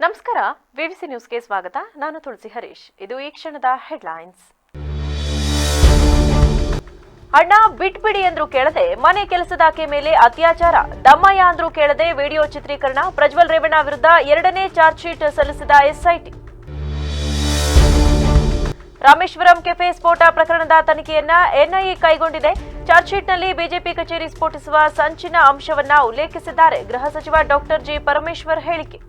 ನಮಸ್ಕಾರ, ವಿವಿಸಿ ನ್ಯೂಸ್ಗೆ ಸ್ವಾಗತ. ನಾನು ತುಳಸಿ ಹರೀಶ್. ಇದು ಈ ಕ್ಷಣದ ಹೆಡ್ಲೈನ್ಸ್. ಅಣ್ಣ ಬಿಟ್ಬಿಡಿ ಅಂದ್ರೂ ಕೇಳದೆ ಮನೆ ಕೆಲಸದಾಕೆ ಮೇಲೆ ಅತ್ಯಾಚಾರ, ದಮ್ಮಯ್ಯ ಅಂದ್ರೂ ಕೇಳದೆ ವಿಡಿಯೋ ಚಿತ್ರೀಕರಣ, ಪ್ರಜ್ವಲ್ ರೇವಣ್ಣ ವಿರುದ್ಧ 2ನೇ ಚಾರ್ಜ್ ಶೀಟ್ ಸಲ್ಲಿಸಿದ ಎಸ್ಐಟಿ. ರಾಮೇಶ್ವರಂ ಕೆಫೆ ಸ್ಫೋಟ ಪ್ರಕರಣದ ತನಿಖೆಯನ್ನ ಎನ್ಐಎ ಕೈಗೊಂಡಿದೆ. ಚಾರ್ಜ್ ಶೀಟ್ನಲ್ಲಿ ಬಿಜೆಪಿ ಕಚೇರಿ ಸ್ಫೋಟಿಸುವ ಸಂಚಿನ ಅಂಶವನ್ನ ಉಲ್ಲೇಖಿಸಿದ್ದಾರೆ ಗೃಹ ಸಚಿವ ಡಾಕ್ಟರ್ ಜಿ ಪರಮೇಶ್ವರ್ ಹೇಳಿಕೆ.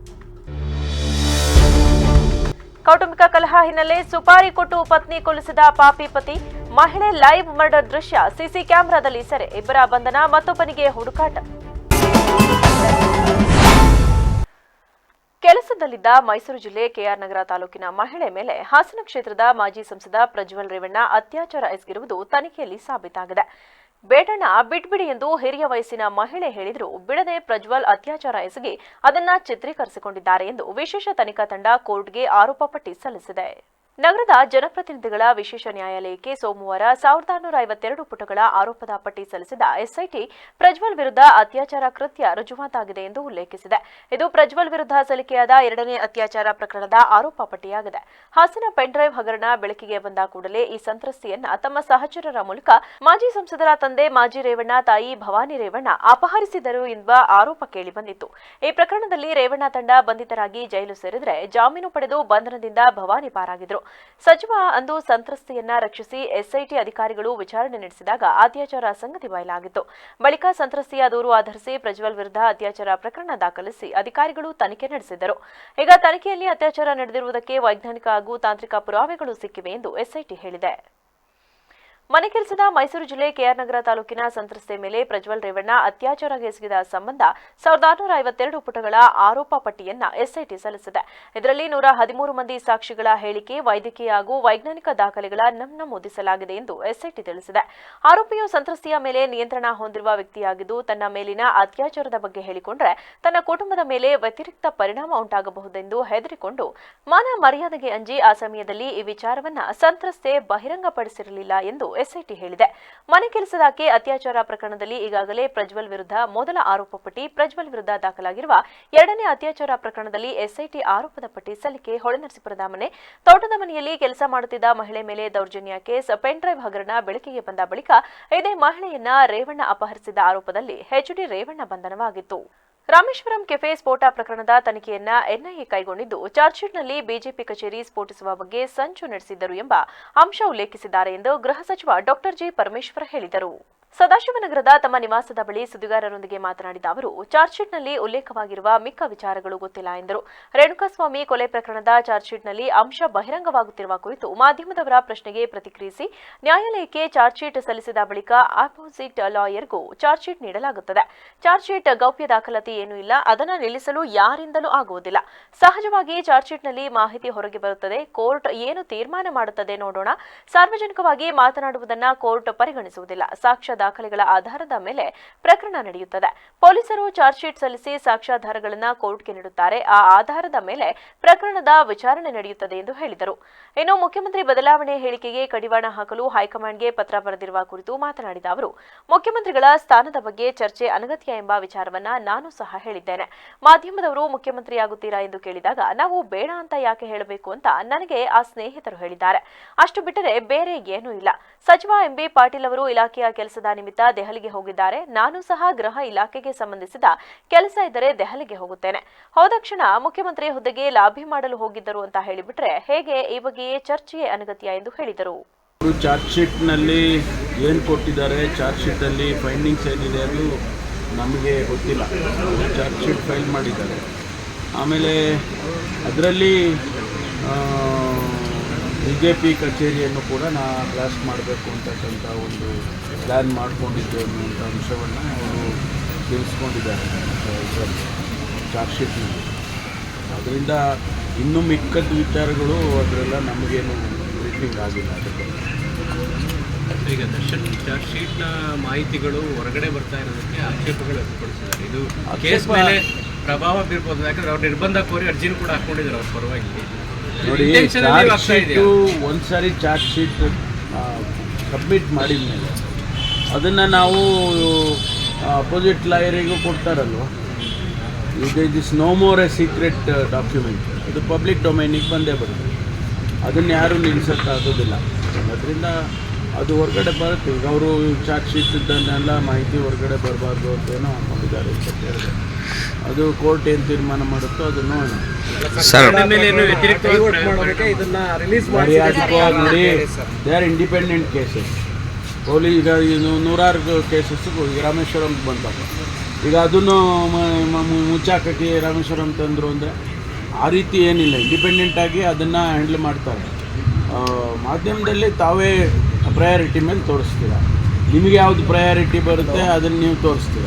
ಕೌಟುಂಬಿಕ ಕಲಹ ಹಿನ್ನೆಲೆ ಸುಪಾರಿ ಕೊಟ್ಟು ಪತ್ನಿ ಕೊಲ್ಲಿಸಿದ ಪಾಪಿ ಪತಿ, ಮಹಿಳೆ ಲೈವ್ ಮರ್ಡರ್ ದೃಶ್ಯ ಸಿಸಿ ಕ್ಯಾಮೆರಾದಲ್ಲಿ ಸೆರೆ, ಇಬ್ಬರ ಬಂಧನ, ಮತ್ತೊಬ್ಬನಿಗೆ ಹುಡುಕಾಟ. ಕೆಲಸದಲ್ಲಿದ್ದ ಮೈಸೂರು ಜಿಲ್ಲೆ ಕೆಆರ್ ನಗರ ತಾಲೂಕಿನ ಮಹಿಳೆ ಮೇಲೆ ಹಾಸನ ಕ್ಷೇತ್ರದ ಮಾಜಿ ಸಂಸದ ಪ್ರಜ್ವಲ್ ರೇವಣ್ಣ ಅತ್ಯಾಚಾರ ಎಸಗಿರುವುದು ತನಿಖೆಯಲ್ಲಿ ಸಾಬೀತಾಗಿದೆ. ಬೇಡಣ್ಣ ಬಿಟ್ಬಿಡಿ ಎಂದು ಹಿರಿಯ ವಯಸ್ಸಿನ ಮಹಿಳೆ ಹೇಳಿದ್ರು ಬಿಡದೆ ಪ್ರಜ್ವಲ್ ಅತ್ಯಾಚಾರ ಎಸಗಿ ಅದನ್ನ ಚಿತ್ರೀಕರಿಸಿಕೊಂಡಿದ್ದಾರೆ ಎಂದು ವಿಶೇಷ ತನಿಖಾ ತಂಡ ಕೋರ್ಟ್ಗೆ ಆರೋಪ ಪಟ್ಟಿ ಸಲ್ಲಿಸಿದೆ. ನಗರದ ಜನಪ್ರತಿನಿಧಿಗಳ ವಿಶೇಷ ನ್ಯಾಯಾಲಯಕ್ಕೆ ಸೋಮವಾರ 1652 ಪುಟಗಳ ಆರೋಪದ ಪಟ್ಟಿ ಸಲ್ಲಿಸಿದ ಎಸ್ಐಟಿ ಪ್ರಜ್ವಲ್ ವಿರುದ್ಧ ಅತ್ಯಾಚಾರ ಕೃತ್ಯ ರುಜುವಾತಾಗಿದೆ ಎಂದು ಉಲ್ಲೇಖಿಸಿದೆ. ಇದು ಪ್ರಜ್ವಲ್ ವಿರುದ್ಧ ಸಲ್ಲಿಕೆಯಾದ 2ನೇ ಅತ್ಯಾಚಾರ ಪ್ರಕರಣದ ಆರೋಪ ಪಟ್ಟಿಯಾಗಿದೆ. ಹಾಸನ ಪೆನ್ಡ್ರೈವ್ ಹಗರಣ ಬೆಳಕಿಗೆ ಬಂದ ಕೂಡಲೇ ಈ ಸಂತ್ರಸ್ತೆಯನ್ನ ತಮ್ಮ ಸಹಚರರ ಮೂಲಕ ಮಾಜಿ ಸಂಸದರ ತಂದೆ ಮಾಜಿ ರೇವಣ್ಣ ತಾಯಿ ಭವಾನಿ ರೇವಣ್ಣ ಅಪಹರಿಸಿದರು ಎಂಬ ಆರೋಪ ಕೇಳಿಬಂದಿತ್ತು. ಈ ಪ್ರಕರಣದಲ್ಲಿ ರೇವಣ್ಣ ತಂಡ ಬಂಧಿತರಾಗಿ ಜೈಲು ಸೇರಿದರೆ ಜಾಮೀನು ಪಡೆದು ಬಂಧನದಿಂದ ಭವಾನಿ ಪಾರಾಗಿದ್ರು. ಸಚಿವ ಅಂದು ಸಂತ್ರಸ್ತೆಯನ್ನ ರಕ್ಷಿಸಿ ಎಸ್ಐಟಿ ಅಧಿಕಾರಿಗಳು ವಿಚಾರಣೆ ನಡೆಸಿದಾಗ ಅತ್ಯಾಚಾರ ಸಂಗತಿ ಬಯಲಾಗಿತ್ತು. ಬಳಿಕ ಸಂತ್ರಸ್ತೆಯ ದೂರು ಆಧರಿಸಿ ಪ್ರಜ್ವಲ್ ವಿರುದ್ಧ ಅತ್ಯಾಚಾರ ಪ್ರಕರಣ ದಾಖಲಿಸಿ ಅಧಿಕಾರಿಗಳು ತನಿಖೆ ನಡೆಸಿದರು. ಈಗ ತನಿಖೆಯಲ್ಲಿ ಅತ್ಯಾಚಾರ ನಡೆದಿರುವುದಕ್ಕೆ ವೈಜ್ಞಾನಿಕ ಹಾಗೂ ತಾಂತ್ರಿಕ ಪುರಾವೆಗಳು ಸಿಕ್ಕಿವೆ ಎಂದು ಎಸ್ಐಟಿ ಹೇಳಿದೆ. ಮನೆ ಕೆಲಸದ ಮೈಸೂರು ಜಿಲ್ಲೆ ಕೆಆರ್ ನಗರ ತಾಲೂಕಿನ ಸಂತ್ರಸ್ತೆ ಮೇಲೆ ಪ್ರಜ್ವಲ್ ರೇವಣ್ಣ ಅತ್ಯಾಚಾರ ಎಸಗಿದ ಸಂಬಂಧ 1652 ಪುಟಗಳ ಆರೋಪ ಪಟ್ಟಿಯನ್ನ ಎಸ್ಐಟಿ ಸಲ್ಲಿಸಿದೆ. ಇದರಲ್ಲಿ 113 ಮಂದಿ ಸಾಕ್ಷಿಗಳ ಹೇಳಿಕೆ, ವೈದ್ಯಕೀಯ ಹಾಗೂ ವೈಜ್ಞಾನಿಕ ದಾಖಲೆಗಳ ನಮೂದಿಸಲಾಗಿದೆ ಎಂದು ಎಸ್ಐಟಿ ತಿಳಿಸಿದೆ. ಆರೋಪಿಯು ಸಂತ್ರಸ್ತೆಯ ಮೇಲೆ ನಿಯಂತ್ರಣ ಹೊಂದಿರುವ ವ್ಯಕ್ತಿಯಾಗಿದ್ದು ತನ್ನ ಮೇಲಿನ ಅತ್ಯಾಚಾರದ ಬಗ್ಗೆ ಹೇಳಿಕೊಂಡ್ರೆ ತನ್ನ ಕುಟುಂಬದ ಮೇಲೆ ವ್ಯತಿರಿಕ್ತ ಪರಿಣಾಮ ಉಂಟಾಗಬಹುದೆಂದು ಹೆದರಿಕೊಂಡು ಮಾನ ಮರ್ಯಾದೆಗೆ ಅಂಜಿ ಆ ಸಮಯದಲ್ಲಿ ಈ ವಿಚಾರವನ್ನ ಸಂತ್ರಸ್ತೆ ಬಹಿರಂಗಪಡಿಸಿರಲಿಲ್ಲ ಎಂದು ಎಸ್ಐಟಿ ಹೇಳಿದೆ. ಮನೆ ಕೆಲಸದಾಕೆ ಅತ್ಯಾಚಾರ ಪ್ರಕರಣದಲ್ಲಿ ಈಗಾಗಲೇ ಪ್ರಜ್ವಲ್ ವಿರುದ್ಧ ಮೊದಲ ಆರೋಪ ಪಟ್ಟಿ, ಪ್ರಜ್ವಲ್ ವಿರುದ್ಧ ದಾಖಲಾಗಿರುವ 2ನೇ ಅತ್ಯಾಚಾರ ಪ್ರಕರಣದಲ್ಲಿ ಎಸ್ಐಟಿ ಆರೋಪದ ಪಟ್ಟಿ ಸಲ್ಲಿಕೆ, ಹೊಳೆನರಸೀಪುರದ ಮನೆ, ತೋಟದ ಮನೆಯಲ್ಲಿ ಕೆಲಸ ಮಾಡುತ್ತಿದ್ದ ಮಹಿಳೆ ಮೇಲೆ ದೌರ್ಜನ್ಯ ಕೇಸ್, ಪೆನ್ಡ್ರೈವ್ ಹಗರಣ ಬೆಳಕಿಗೆ ಬಂದ ಬಳಿಕ ಇದೇ ಮಹಿಳೆಯನ್ನ ರೇವಣ್ಣ ಅಪಹರಿಸಿದ ಆರೋಪದಲ್ಲಿ ಎಚ್ಡಿ ರೇವಣ್ಣ ಬಂಧನವಾಗಿತ್ತು. ರಾಮೇಶ್ವರಂ ಕೆಫೆ ಸ್ಫೋಟ ಪ್ರಕರಣದ ತನಿಖೆಯನ್ನ ಎನ್ಐಎ ಕೈಗೊಂಡಿದ್ದು ಚಾರ್ಜ್ ಶೀಟ್ನಲ್ಲಿ ಬಿಜೆಪಿ ಕಚೇರಿ ಸ್ಫೋಟಿಸುವ ಬಗ್ಗೆ ಸಂಚು ನಡೆಸಿದ್ದರು ಎಂಬ ಅಂಶ ಉಲ್ಲೇಖಿಸಿದ್ದಾರೆ ಎಂದು ಗೃಹ ಸಚಿವ ಡಾಕ್ಟರ್ ಜಿ ಪರಮೇಶ್ವರ್ ಹೇಳಿದರು. ಸದಾಶಿವನಗರದ ತಮ್ಮ ನಿವಾಸದ ಬಳಿ ಸುದ್ದಿಗಾರರೊಂದಿಗೆ ಮಾತನಾಡಿದ ಅವರು, ಚಾರ್ಜ್ ಶೀಟ್ನಲ್ಲಿ ಉಲ್ಲೇಖವಾಗಿರುವ ಮಿಕ್ಕ ವಿಚಾರಗಳು ಗೊತ್ತಿಲ್ಲ ಎಂದರು. ರೇಣುಕಾಸ್ವಾಮಿ ಕೊಲೆ ಪ್ರಕರಣದ ಚಾರ್ಜ್ ಶೀಟ್ನಲ್ಲಿ ಅಂಶ ಬಹಿರಂಗವಾಗುತ್ತಿರುವ ಕುರಿತು ಮಾಧ್ಯಮದವರ ಪ್ರಶ್ನೆಗೆ ಪ್ರತಿಕ್ರಿಯಿಸಿ, ನ್ಯಾಯಾಲಯಕ್ಕೆ ಚಾರ್ಜ್ ಶೀಟ್ ಸಲ್ಲಿಸಿದ ಬಳಿಕ ಆಪೋಸಿಟ್ ಲಾಯರ್ಗೂ ಚಾರ್ಜ್ ಶೀಟ್ ನೀಡಲಾಗುತ್ತದೆ. ಚಾರ್ಜ್ ಶೀಟ್ ಗೌಪ್ಯ ದಾಖಲಾತಿ ಏನೂ ಇಲ್ಲ, ಅದನ್ನು ನಿಲ್ಲಿಸಲು ಯಾರಿಂದಲೂ ಆಗುವುದಿಲ್ಲ. ಸಹಜವಾಗಿ ಚಾರ್ಜ್ ಶೀಟ್ನಲ್ಲಿ ಮಾಹಿತಿ ಹೊರಗೆ ಬರುತ್ತದೆ. ಕೋರ್ಟ್ ಏನು ತೀರ್ಮಾನ ಮಾಡುತ್ತದೆ ನೋಡೋಣ. ಸಾರ್ವಜನಿಕವಾಗಿ ಮಾತನಾಡುವುದನ್ನ ಕೋರ್ಟ್ ಪರಿಗಣಿಸುವುದಿಲ್ಲ. ಸಾಕ್ಷ್ಯ ದಾಖಲೆಗಳ ಆಧಾರದ ಮೇಲೆ ಪ್ರಕರಣ ನಡೆಯುತ್ತದೆ. ಪೊಲೀಸರು ಚಾರ್ಜ್ ಶೀಟ್ ಸಲ್ಲಿಸಿ ಸಾಕ್ಷ್ಯಾಧಾರಗಳನ್ನು ಕೋರ್ಟ್ಗೆ ನೀಡುತ್ತಾರೆ. ಆ ಆಧಾರದ ಮೇಲೆ ಪ್ರಕರಣದ ವಿಚಾರಣೆ ನಡೆಯುತ್ತದೆ ಎಂದು ಹೇಳಿದರು. ಇನ್ನು ಮುಖ್ಯಮಂತ್ರಿ ಬದಲಾವಣೆ ಹೇಳಿಕೆಗೆ ಕಡಿವಾಣ ಹಾಕಲು ಹೈಕಮಾಂಡ್ಗೆ ಪತ್ರ ಬರೆದಿರುವ ಕುರಿತು ಮಾತನಾಡಿದ ಅವರು, ಮುಖ್ಯಮಂತ್ರಿಗಳ ಸ್ಥಾನದ ಬಗ್ಗೆ ಚರ್ಚೆ ಅನಗತ್ಯ ಎಂಬ ವಿಚಾರವನ್ನ ನಾನು ಸಹ ಹೇಳಿದ್ದೇನೆ. ಮಾಧ್ಯಮದವರು ಮುಖ್ಯಮಂತ್ರಿಯಾಗುತ್ತೀರಾ ಎಂದು ಕೇಳಿದಾಗ ನಾವು ಬೇಡ ಅಂತ ಯಾಕೆ ಹೇಳಬೇಕು ಅಂತ ನನಗೆ ಆ ಸ್ನೇಹಿತರು ಹೇಳಿದ್ದಾರೆ. ಅಷ್ಟು ಬಿಟ್ಟರೆ ಬೇರೆ ಏನೂ ಇಲ್ಲ. ಸಚಿವ ಎಂಬಿ ಪಾಟೀಲ್ ಅವರು ಇಲಾಖೆಯ ಕೆಲಸದ ನಿಮಿತ್ತ ದೆಹಲಿಗೆ ಹೋಗಿದ್ದಾರೆ. ನಾನು ಸಹ ಗೃಹ ಇಲಾಖೆಗೆ ಸಂಬಂಧಿಸಿದ ಕೆಲಸ ಇದ್ದರೆ ದೆಹಲಿಗೆ ಹೋಗುತ್ತೇನೆ. ಹೋದ ಕ್ಷಣ ಮುಖ್ಯಮಂತ್ರಿ ಹುದ್ದೆಗೆ ಲಾಭಿ ಮಾಡಲು ಹೋಗಿದ್ದರು ಅಂತ ಹೇಳಿಬಿಟ್ರೆ ಹೇಗೆ? ಈ ಬಗ್ಗೆಯೇ ಚರ್ಚೆಯೇ ಅನಗತ್ಯ ಎಂದು ಹೇಳಿದರು. ಚಾರ್ಜ್ ಶೀಟ್ನಲ್ಲಿ ಏನು ಕೊಟ್ಟಿದ್ದಾರೆ, ಚಾರ್ಜ್ ಶೀಟಲ್ಲಿ ಫೈಂಡಿಂಗ್ಸ್ ಏನಿದೆ ಅದು ನಮಗೆ ಗೊತ್ತಿಲ್ಲ. ಚಾರ್ಜ್ ಶೀಟ್ ಫೈಲ್ ಮಾಡಿದ್ದಾರೆ. ಆಮೇಲೆ ಅದರಲ್ಲಿ ಬಿಜೆಪಿ ಕಚೇರಿಯನ್ನು ಕೂಡ ಬ್ಲಾಸ್ಟ್ ಮಾಡಬೇಕು ಅಂತಕ್ಕಂಥ ಒಂದು ಪ್ಲ್ಯಾನ್ ಮಾಡಿಕೊಂಡಿದ್ದು ಅನ್ನುವಂಥ ಅಂಶವನ್ನು ಅವರು ತಿಳಿಸ್ಕೊಂಡಿದ್ದಾರೆ ಚಾರ್ಜ್ ಶೀಟ್ನಲ್ಲಿ. ಅದರಿಂದ ಇನ್ನೂ ಮಿಕ್ಕದ ವಿಚಾರಗಳು ಅದರೆಲ್ಲ ನಮಗೇನು ಬ್ರೀಫಿಂಗ್ ಆಗಿಲ್ಲ. ಅದಕ್ಕೆ ಈಗ ದರ್ಶನ್ ಚಾರ್ಜ್ ಶೀಟ್ನ ಮಾಹಿತಿಗಳು ಹೊರಗಡೆ ಬರ್ತಾ ಇರೋದಕ್ಕೆ ಆಕ್ಷೇಪಗಳು ವ್ಯಕ್ತಪಡಿಸಿದ್ದಾರೆ. ಇದು ಕೇಸ್ ಮೇಲೆ ಪ್ರಭಾವ ಬೀರ್ಬೋದು. ಯಾಕಂದ್ರೆ ಅವ್ರು ನಿರ್ಬಂಧ ಕೋರಿ ಅರ್ಜಿನೂ ಕೂಡ ಹಾಕ್ಕೊಂಡಿದ್ದಾರೆ ಅವ್ರ ಪರವಾಗಿ. ನೋಡಿ, ಚಾರ್ಜ್ ಶೀಟು ಒಂದು ಸಾರಿ ಚಾರ್ಜ್ ಶೀಟ್ ಸಬ್ಮಿಟ್ ಮಾಡಿದ ಮೇಲೆ ಅದನ್ನು ನಾವು ಅಪೋಸಿಟ್ ಲಾಯರಿಗೂ ಕೊಡ್ತಾರಲ್ವ. This no more a secret document, ಅದು ಪಬ್ಲಿಕ್ ಡೊಮೈನಿಗೆ ಬಂದೇ ಬರುತ್ತೆ, ಅದನ್ನು ಯಾರೂ ನಿಲ್ಲಿಸೋಕ್ಕಾಗೋದಿಲ್ಲ. ಅದರಿಂದ ಅದು ಹೊರಗಡೆ ಬರುತ್ತೆ. ಈಗ ಅವರು ಚಾರ್ಜ್ ಶೀಟ್ ಇದ್ದನ್ನೆಲ್ಲ ಮಾಹಿತಿ ಹೊರಗಡೆ ಬರಬಾರ್ದು ಅಂತೇನೋ ಅಂದ್ಕೊಂಡಿದ್ದಾರೆ ಅಂತ ಹೇಳಿದೆ. ಅದು ಕೋರ್ಟ್ ಏನು ತೀರ್ಮಾನ ಮಾಡುತ್ತೋ ಅದನ್ನು ನೋಡಿ. They are independent cases. Police ಈಗ ನೂರಾರು ಕೇಸಸ್ಸು ಈಗ ರಾಮೇಶ್ವರಂ ಬಂದಾಗ ಈಗ ಅದನ್ನು ಮುಚ್ಚಾಕಕ್ಕೆ ರಾಮೇಶ್ವರಂ ತಂದರು ಅಂದರೆ ಆ ರೀತಿ ಏನಿಲ್ಲ, ಇಂಡಿಪೆಂಡೆಂಟಾಗಿ ಅದನ್ನು ಹ್ಯಾಂಡಲ್ ಮಾಡ್ತಾರೆ. ಮಾಧ್ಯಮದಲ್ಲಿ ತಾವೇ ಪ್ರಯಾರಿಟಿ ಮೇಲೆ ತೋರಿಸ್ತೀರ, ನಿಮಗೆ ಯಾವುದು ಪ್ರಯಾರಿಟಿ ಬರುತ್ತೆ ಅದನ್ನು ನೀವು ತೋರಿಸ್ತೀರ.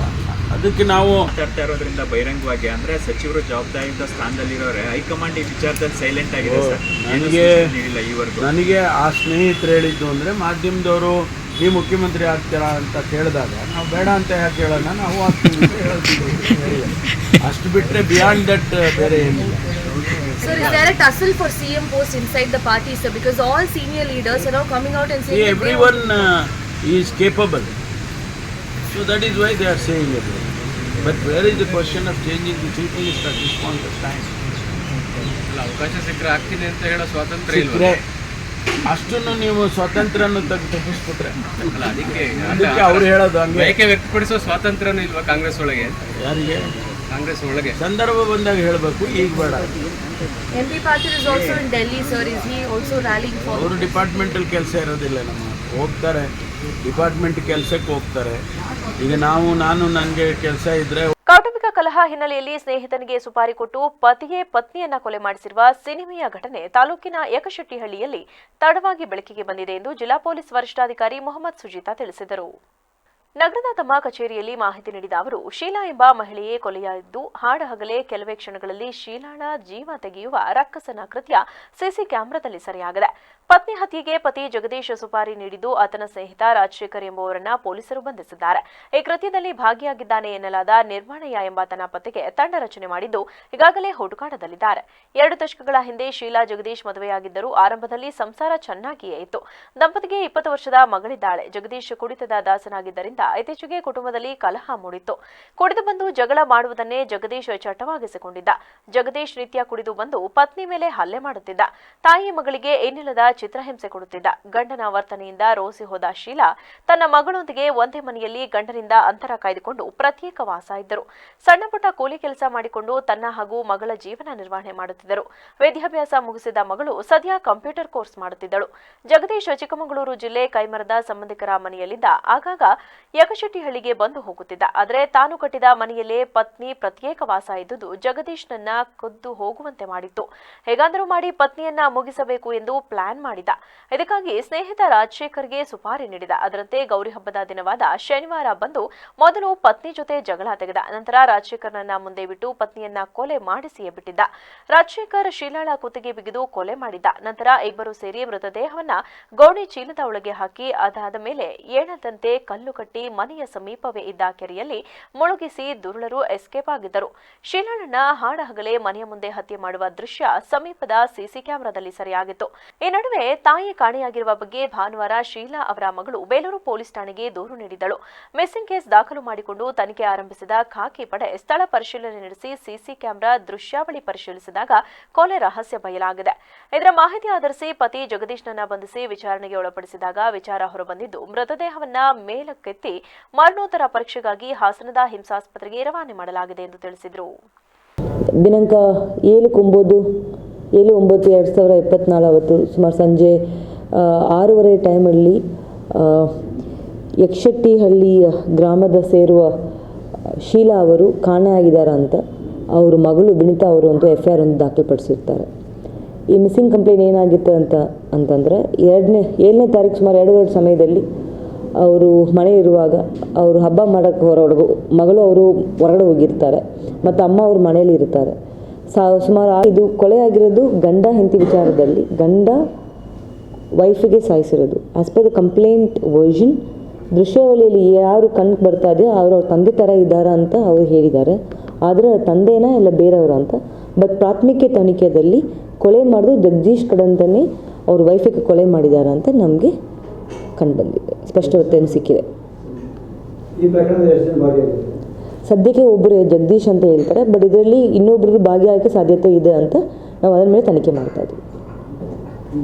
ಅದಕ್ಕೆ ನಾವು ಮಾತಾಡ್ತಾ ಇರೋದ್ರಿಂದ ಬಹಿರಂಗವಾಗಿ ಅಂದರೆ ಸಚಿವರು ಜವಾಬ್ದಾರಿಯುತ ಸ್ಥಾನದಲ್ಲಿರೋರೆ ಹೈಕಮಾಂಡ್ ಈ ವಿಚಾರದಲ್ಲಿ ಸೈಲೆಂಟ್ ಆಗಿದೆ ಸರ್. ನನಗೆ ಆ ಸ್ನೇಹಿತರು ಹೇಳಿದ್ದು ಅಂದರೆ ಮಾಧ್ಯಮದವರು ನೀವು ಮುಖ್ಯಮಂತ್ರಿ ಆಗ್ತೀರಾ ಅಂತ ಕೇಳಿದಾಗ ನಾವು ಬೇಡ ಅಂತ ಯಾಕೆ ಹೇಳೋಣ, ನಾವು ಆಗ್ತೀವಿ ಅಂತ ಹೇಳ್ತೀವಿ. ಅಷ್ಟು ಬಿಟ್ಟರೆ ಬಿಯಾಂಡ್ ದಟ್ ಬೇರೆ ಏನಿಲ್ಲ. Sir, is there a tussle for CM post inside the party, sir? Because all senior leaders are now coming out and saying everyone is capable. So that is why they are saying it. But where is the question of changing the chief minister at this point of time? ಅವಕಾಶ ಸಿಕ್ಕರೆ ಆಗ್ತೀನಿ ಅಂತ ಹೇಳೋ ಸ್ವಾತಂತ್ರ್ಯ ಸಿಕ್ಕರೆ ಅಷ್ಟನ್ನು ನೀವು ಸ್ವಾತಂತ್ರ್ಯನ ತಪ್ಪಿಸ್ಬಿಟ್ರೆ ಅದಕ್ಕೆ ಅವ್ರು ಹೇಳೋದು ಹಂಗೆ. ಬಯಕೆ ವ್ಯಕ್ತಪಡಿಸೋ ಸ್ವಾತಂತ್ರ್ಯನೂ ಇಲ್ವಾ ಕಾಂಗ್ರೆಸ್ ಒಳಗೆ? ಯಾರಿಗೆ? ಕಾಂಗ್ರೆಸ್ ಒಳಗೆ ಸಂದರ್ಭ ಬಂದಾಗ ಹೇಳಬೇಕು, ಈಗ ಬೇಡ. MP Patil is also in Delhi, sir. Is he also rallying for? ಅವರು ಡಿಪಾರ್ಟ್ಮೆಂಟಲ್ ಕೆಲಸ ಇರೋದಿಲ್ಲ, ನಮ್ಮ ಹೋಗ್ತಾರೆ ಡಿಪಾರ್ಟ್ಮೆಂಟ್ ಕೆಲಸಕ್ಕೆ ಹೋಗ್ತಾರೆ. ಈಗ ನಾನು ನನಗೆ ಕೆಲಸ ಇದ್ದರೆ. ಕೌಟುಂಬಿಕ ಕಲಹ ಹಿನ್ನೆಲೆಯಲ್ಲಿ ಸ್ನೇಹಿತನಿಗೆ ಸುಪಾರಿ ಕೊಟ್ಟು ಪತಿಯೇ ಪತ್ನಿಯನ್ನ ಕೊಲೆ ಮಾಡಿಸಿರುವ ಸಿನಿಮೆಯ ಘಟನೆ ತಾಲೂಕಿನ ಯಕಶೆಟ್ಟಿಹಳ್ಳಿಯಲ್ಲಿ ತಡವಾಗಿ ಬೆಳಕಿಗೆ ಬಂದಿದೆ ಎಂದು ಜಿಲ್ಲಾ ಪೊಲೀಸ್ ವರಿಷ್ಠಾಧಿಕಾರಿ ಮೊಹಮ್ಮದ್ ಸುಜೀತಾ ತಿಳಿಸಿದರು. ನಗರದ ತಮ್ಮ ಕಚೇರಿಯಲ್ಲಿ ಮಾಹಿತಿ ನೀಡಿದ ಅವರು, ಶೀಲಾ ಎಂಬ ಮಹಿಳೆಯೇ ಕೊಲೆಯಾಗಿದ್ದು ಹಾಡಹಗಲೇ ಕೆಲವೇ ಕ್ಷಣಗಳಲ್ಲಿ ಶೀಲಾಳ ಜೀವ ತೆಗೆಯುವ ರಕ್ಕಸನ ಕೃತ್ಯ ಸಿಸಿ ಕ್ಯಾಮೆರಾದಲ್ಲಿ ಸೆರೆಯಾಗಿದೆ. ಪತ್ನಿ ಹತ್ಯೆಗೆ ಪತಿ ಜಗದೀಶ್ ಸುಪಾರಿ ನೀಡಿದ್ದು ಆತನ ಸ್ನೇಹಿತ ರಾಜಶೇಖರ್ ಎಂಬುವರನ್ನ ಪೊಲೀಸರು ಬಂಧಿಸಿದ್ದಾರೆ. ಈ ಕೃತ್ಯದಲ್ಲಿ ಭಾಗಿಯಾಗಿದ್ದಾನೆ ಎನ್ನಲಾದ ನಿರ್ಮಾಣಯ್ಯ ಎಂಬಾತನ ಪತ್ತೆಗೆ ತಂಡ ರಚನೆ ಮಾಡಿದ್ದು ಈಗಾಗಲೇ ಹುಡುಕಾಟದಲ್ಲಿದ್ದಾರೆ. 2 ದಶಕಗಳ ಹಿಂದೆ ಶೀಲಾ ಜಗದೀಶ್ ಮದುವೆಯಾಗಿದ್ದರೂ ಆರಂಭದಲ್ಲಿ ಸಂಸಾರ ಚೆನ್ನಾಗಿಯೇ ಇತ್ತು. ದಂಪತಿಗೆ 20 ವರ್ಷದ ಮಗಳಿದ್ದಾಳೆ. ಜಗದೀಶ್ ಕುಡಿತದ ದಾಸನಾಗಿದ್ದರಿಂದ ಇತ್ತೀಚೆಗೆ ಕುಟುಂಬದಲ್ಲಿ ಕಲಹ ಮೂಡಿತ್ತು. ಕುಡಿದು ಬಂದು ಜಗಳ ಮಾಡುವುದನ್ನೇ ಜಗದೀಶ್ ಚಟವಾಗಿಸಿಕೊಂಡಿದ್ದ. ಜಗದೀಶ್ ನಿತ್ಯ ಕುಡಿದು ಬಂದು ಪತ್ನಿ ಮೇಲೆ ಹಲ್ಲೆ ಮಾಡುತ್ತಿದ್ದ. ತಾಯಿ ಮಗಳಿಗೆ ಏನಿಲ್ಲದ ಚಿತ್ರಹಿಂಸೆ ಕೊಡುತ್ತಿದ್ದ. ಗಂಡನ ವರ್ತನೆಯಿಂದ ರೋಸಿ ಹೋದ ಶೀಲಾ ತನ್ನ ಮಗಳೊಂದಿಗೆ ಒಂದೇ ಮನೆಯಲ್ಲಿ ಗಂಡನಿಂದ ಅಂತರ ಕಾಯ್ದುಕೊಂಡು ಪ್ರತ್ಯೇಕ ವಾಸ ಇದ್ದರು. ಸಣ್ಣ ಪುಟ್ಟ ಕೂಲಿ ಕೆಲಸ ಮಾಡಿಕೊಂಡು ತನ್ನ ಹಾಗೂ ಮಗಳ ಜೀವನ ನಿರ್ವಹಣೆ ಮಾಡುತ್ತಿದ್ದರು. ವಿದ್ಯಾಭ್ಯಾಸ ಮುಗಿಸಿದ ಮಗಳು ಸದ್ಯ ಕಂಪ್ಯೂಟರ್ ಕೋರ್ಸ್ ಮಾಡುತ್ತಿದ್ದಳು. ಜಗದೀಶ್ ಚಿಕ್ಕಮಗಳೂರು ಜಿಲ್ಲೆ ಕೈಮರದ ಸಂಬಂಧಿಕರ ಮನೆಯಲ್ಲಿದ್ದ. ಆಗಾಗ ಯಕಶೆಟ್ಟಿಹಳ್ಳಿಗೆ ಬಂದು ಹೋಗುತ್ತಿದ್ದ. ಆದರೆ ತಾನು ಕಟ್ಟಿದ ಮನೆಯಲ್ಲೇ ಪತ್ನಿ ಪ್ರತ್ಯೇಕ ವಾಸ ಇದ್ದುದು ಜಗದೀಶ್ನನ್ನ ಕದ್ದು ಹೋಗುವಂತೆ ಮಾಡಿತ್ತು. ಹೇಗಾದರೂ ಮಾಡಿ ಪತ್ನಿಯನ್ನ ಮುಗಿಸಬೇಕು ಎಂದು ಪ್ಲಾನ್ ಮಾಡಿದ. ಇದಕ್ಕಾಗಿ ಸ್ನೇಹಿತ ರಾಜಶೇಖರ್ಗೆ ಸುಪಾರಿ ನೀಡಿದ. ಅದರಂತೆ ಗೌರಿ ಹಬ್ಬದ ದಿನವಾದ ಶನಿವಾರ ಬಂದು ಮೊದಲು ಪತ್ನಿ ಜೊತೆ ಜಗಳ ತೆಗೆದ. ನಂತರ ರಾಜಶೇಖರ್ನನ್ನ ಮುಂದೆ ಬಿಟ್ಟು ಪತ್ನಿಯನ್ನ ಕೊಲೆ ಮಾಡಿಸಿಯೇ ಬಿಟ್ಟಿದ್ದ. ರಾಜಶೇಖರ್ ಶೀಲಾಳ ಕುತ್ತಿಗೆ ಬಿಗಿದು ಕೊಲೆ ಮಾಡಿದ್ದ. ನಂತರ ಇಬ್ಬರು ಸೇರಿ ಮೃತದೇಹವನ್ನ ಗೋಣಿ ಚೀಲದ ಒಳಗೆ ಹಾಕಿ ಅದಾದ ಮೇಲೆ ಏಳದಂತೆ ಕಲ್ಲು ಕಟ್ಟಿ ಮನೆಯ ಸಮೀಪವೇ ಇದ್ದ ಕೆರೆಯಲ್ಲಿ ಮುಳುಗಿಸಿ ದುರುಳರು ಎಸ್ಕೇಪ್ ಆಗಿದ್ದರು. ಶೀಲಾಳನ್ನ ಹಾಡಹಗಲೇ ಮನೆಯ ಮುಂದೆ ಹತ್ಯೆ ಮಾಡುವ ದೃಶ್ಯ ಸಮೀಪದ ಸಿಸಿ ಕ್ಯಾಮೆರಾದಲ್ಲಿ ಸೆರೆಯಾಗಿತ್ತು. ಈ ನಡುವೆ ತಾಯಿ ಕಾಣೆಯಾಗಿರುವ ಬಗ್ಗೆ ಭಾನುವಾರ ಶೀಲಾ ಅವರ ಮಗಳು ಬೇಲೂರು ಪೊಲೀಸ್ ಠಾಣೆಗೆ ದೂರು ನೀಡಿದ್ದಳು. ಮಿಸ್ಸಿಂಗ್ ಕೇಸ್ ದಾಖಲು ಮಾಡಿಕೊಂಡು ತನಿಖೆ ಆರಂಭಿಸಿದ ಖಾಕಿ ಪಡೆ ಸ್ಥಳ ಪರಿಶೀಲನೆ ನಡೆಸಿ ಸಿಸಿ ಕ್ಯಾಮೆರಾ ದೃಶ್ಯಾವಳಿ ಪರಿಶೀಲಿಸಿದಾಗ ಕೊಲೆ ರಹಸ್ಯ ಬಯಲಾಗಿದೆ. ಇದರ ಮಾಹಿತಿ ಆಧರಿಸಿ ಪತಿ ಜಗದೀಶ್ನನ್ನ ಬಂಧಿಸಿ ವಿಚಾರಣೆಗೆ ಒಳಪಡಿಸಿದಾಗ ವಿಚಾರ ಹೊರಬಂದಿದ್ದು ಮೃತದೇಹವನ್ನ ಮೇಲಕ್ಕೆತ್ತಿ ಮರಣೋತ್ತರ ಪರೀಕ್ಷೆಗಾಗಿ ಹಾಸನದ ಹಿಂಸಾಸ್ಪತ್ರೆಗೆ ರವಾನೆ ಮಾಡಲಾಗಿದೆ ಎಂದು ತಿಳಿಸಿದರು. ದಿನಾಂಕ 7/9/2024 ಅವತ್ತು ಸುಮಾರು ಸಂಜೆ 6:30 ಟೈಮಲ್ಲಿ ಯಕ್ಷೆಟ್ಟಿಹಳ್ಳಿ ಗ್ರಾಮದ ಸೇರುವ ಶೀಲಾ ಅವರು ಕಾಣೆಯಾಗಿದ್ದಾರೆ ಅಂತ ಅವರು ಮಗಳು ವಿನಿತಾ ಅವರು ಅಂತೂ FIR ಒಂದು ದಾಖಲುಪಡಿಸಿರ್ತಾರೆ. ಈ ಮಿಸ್ಸಿಂಗ್ ಕಂಪ್ಲೇಂಟ್ ಏನಾಗಿತ್ತು ಅಂತಂದರೆ 7ನೇ ತಾರೀಕು ಸುಮಾರು 2 ಸಮಯದಲ್ಲಿ ಅವರು ಮನೆಯಲ್ಲಿರುವಾಗ ಅವರು ಹಬ್ಬ ಮಾಡೋಕ್ಕೆ ಮಗಳು ಅವರು ಹೊರಗಡೆ ಹೋಗಿರ್ತಾರೆ ಮತ್ತು ಅಮ್ಮ ಅವರು ಮನೆಯಲ್ಲಿ ಇರ್ತಾರೆ. ಸುಮಾರು ಇದು ಕೊಲೆಯಾಗಿರೋದು ಗಂಡ ಹೆಂಡತಿ ವಿಚಾರದಲ್ಲಿ. ಗಂಡ ವೈಫಿಗೆ ಸಾಯಿಸಿರೋದು. As per the complaint version ದೃಶ್ಯಾವಳಿಯಲ್ಲಿ ಯಾರು ಕಣ್ಣಿಗೆ ಬರ್ತಾ ಇದೆಯೋ ಅವ್ರ ತಂದೆ ಥರ ಇದ್ದಾರಾ ಅಂತ ಅವರು ಹೇಳಿದ್ದಾರೆ. ಆದರೆ ತಂದೆನಾ ಇಲ್ಲ ಬೇರೆಯವರು ಅಂತ. ಬಟ್ ಪ್ರಾಥಮಿಕ ತನಿಖೆಯಲ್ಲಿ ಕೊಲೆ ಮಾಡೋದು ಜಗದೀಶ್ ಕಡೆಯಿಂದನೇ ಅವ್ರ ವೈಫಿಗೆ ಕೊಲೆ ಮಾಡಿದ್ದಾರೆ ಅಂತ ನಮಗೆ ಕಂಡುಬಂದಿದೆ, ಸ್ಪಷ್ಟತೆಯನ್ನು ಸಿಕ್ಕಿದೆ. ಸದ್ಯಕ್ಕೆ ಒಬ್ಬರು ಜಗದೀಶ್ ಅಂತ ಹೇಳ್ತಾರೆ, ಬಟ್ ಇದರಲ್ಲಿ ಇನ್ನೊಬ್ಬರು ಭಾಗಿಯಾಗಕ್ಕೆ ಸಾಧ್ಯತೆ ಇದೆ ಅಂತ ನಾವು ಅದರ ಮೇಲೆ ತನಿಖೆ ಮಾಡ್ತಾ ಇದ್ದೀವಿ.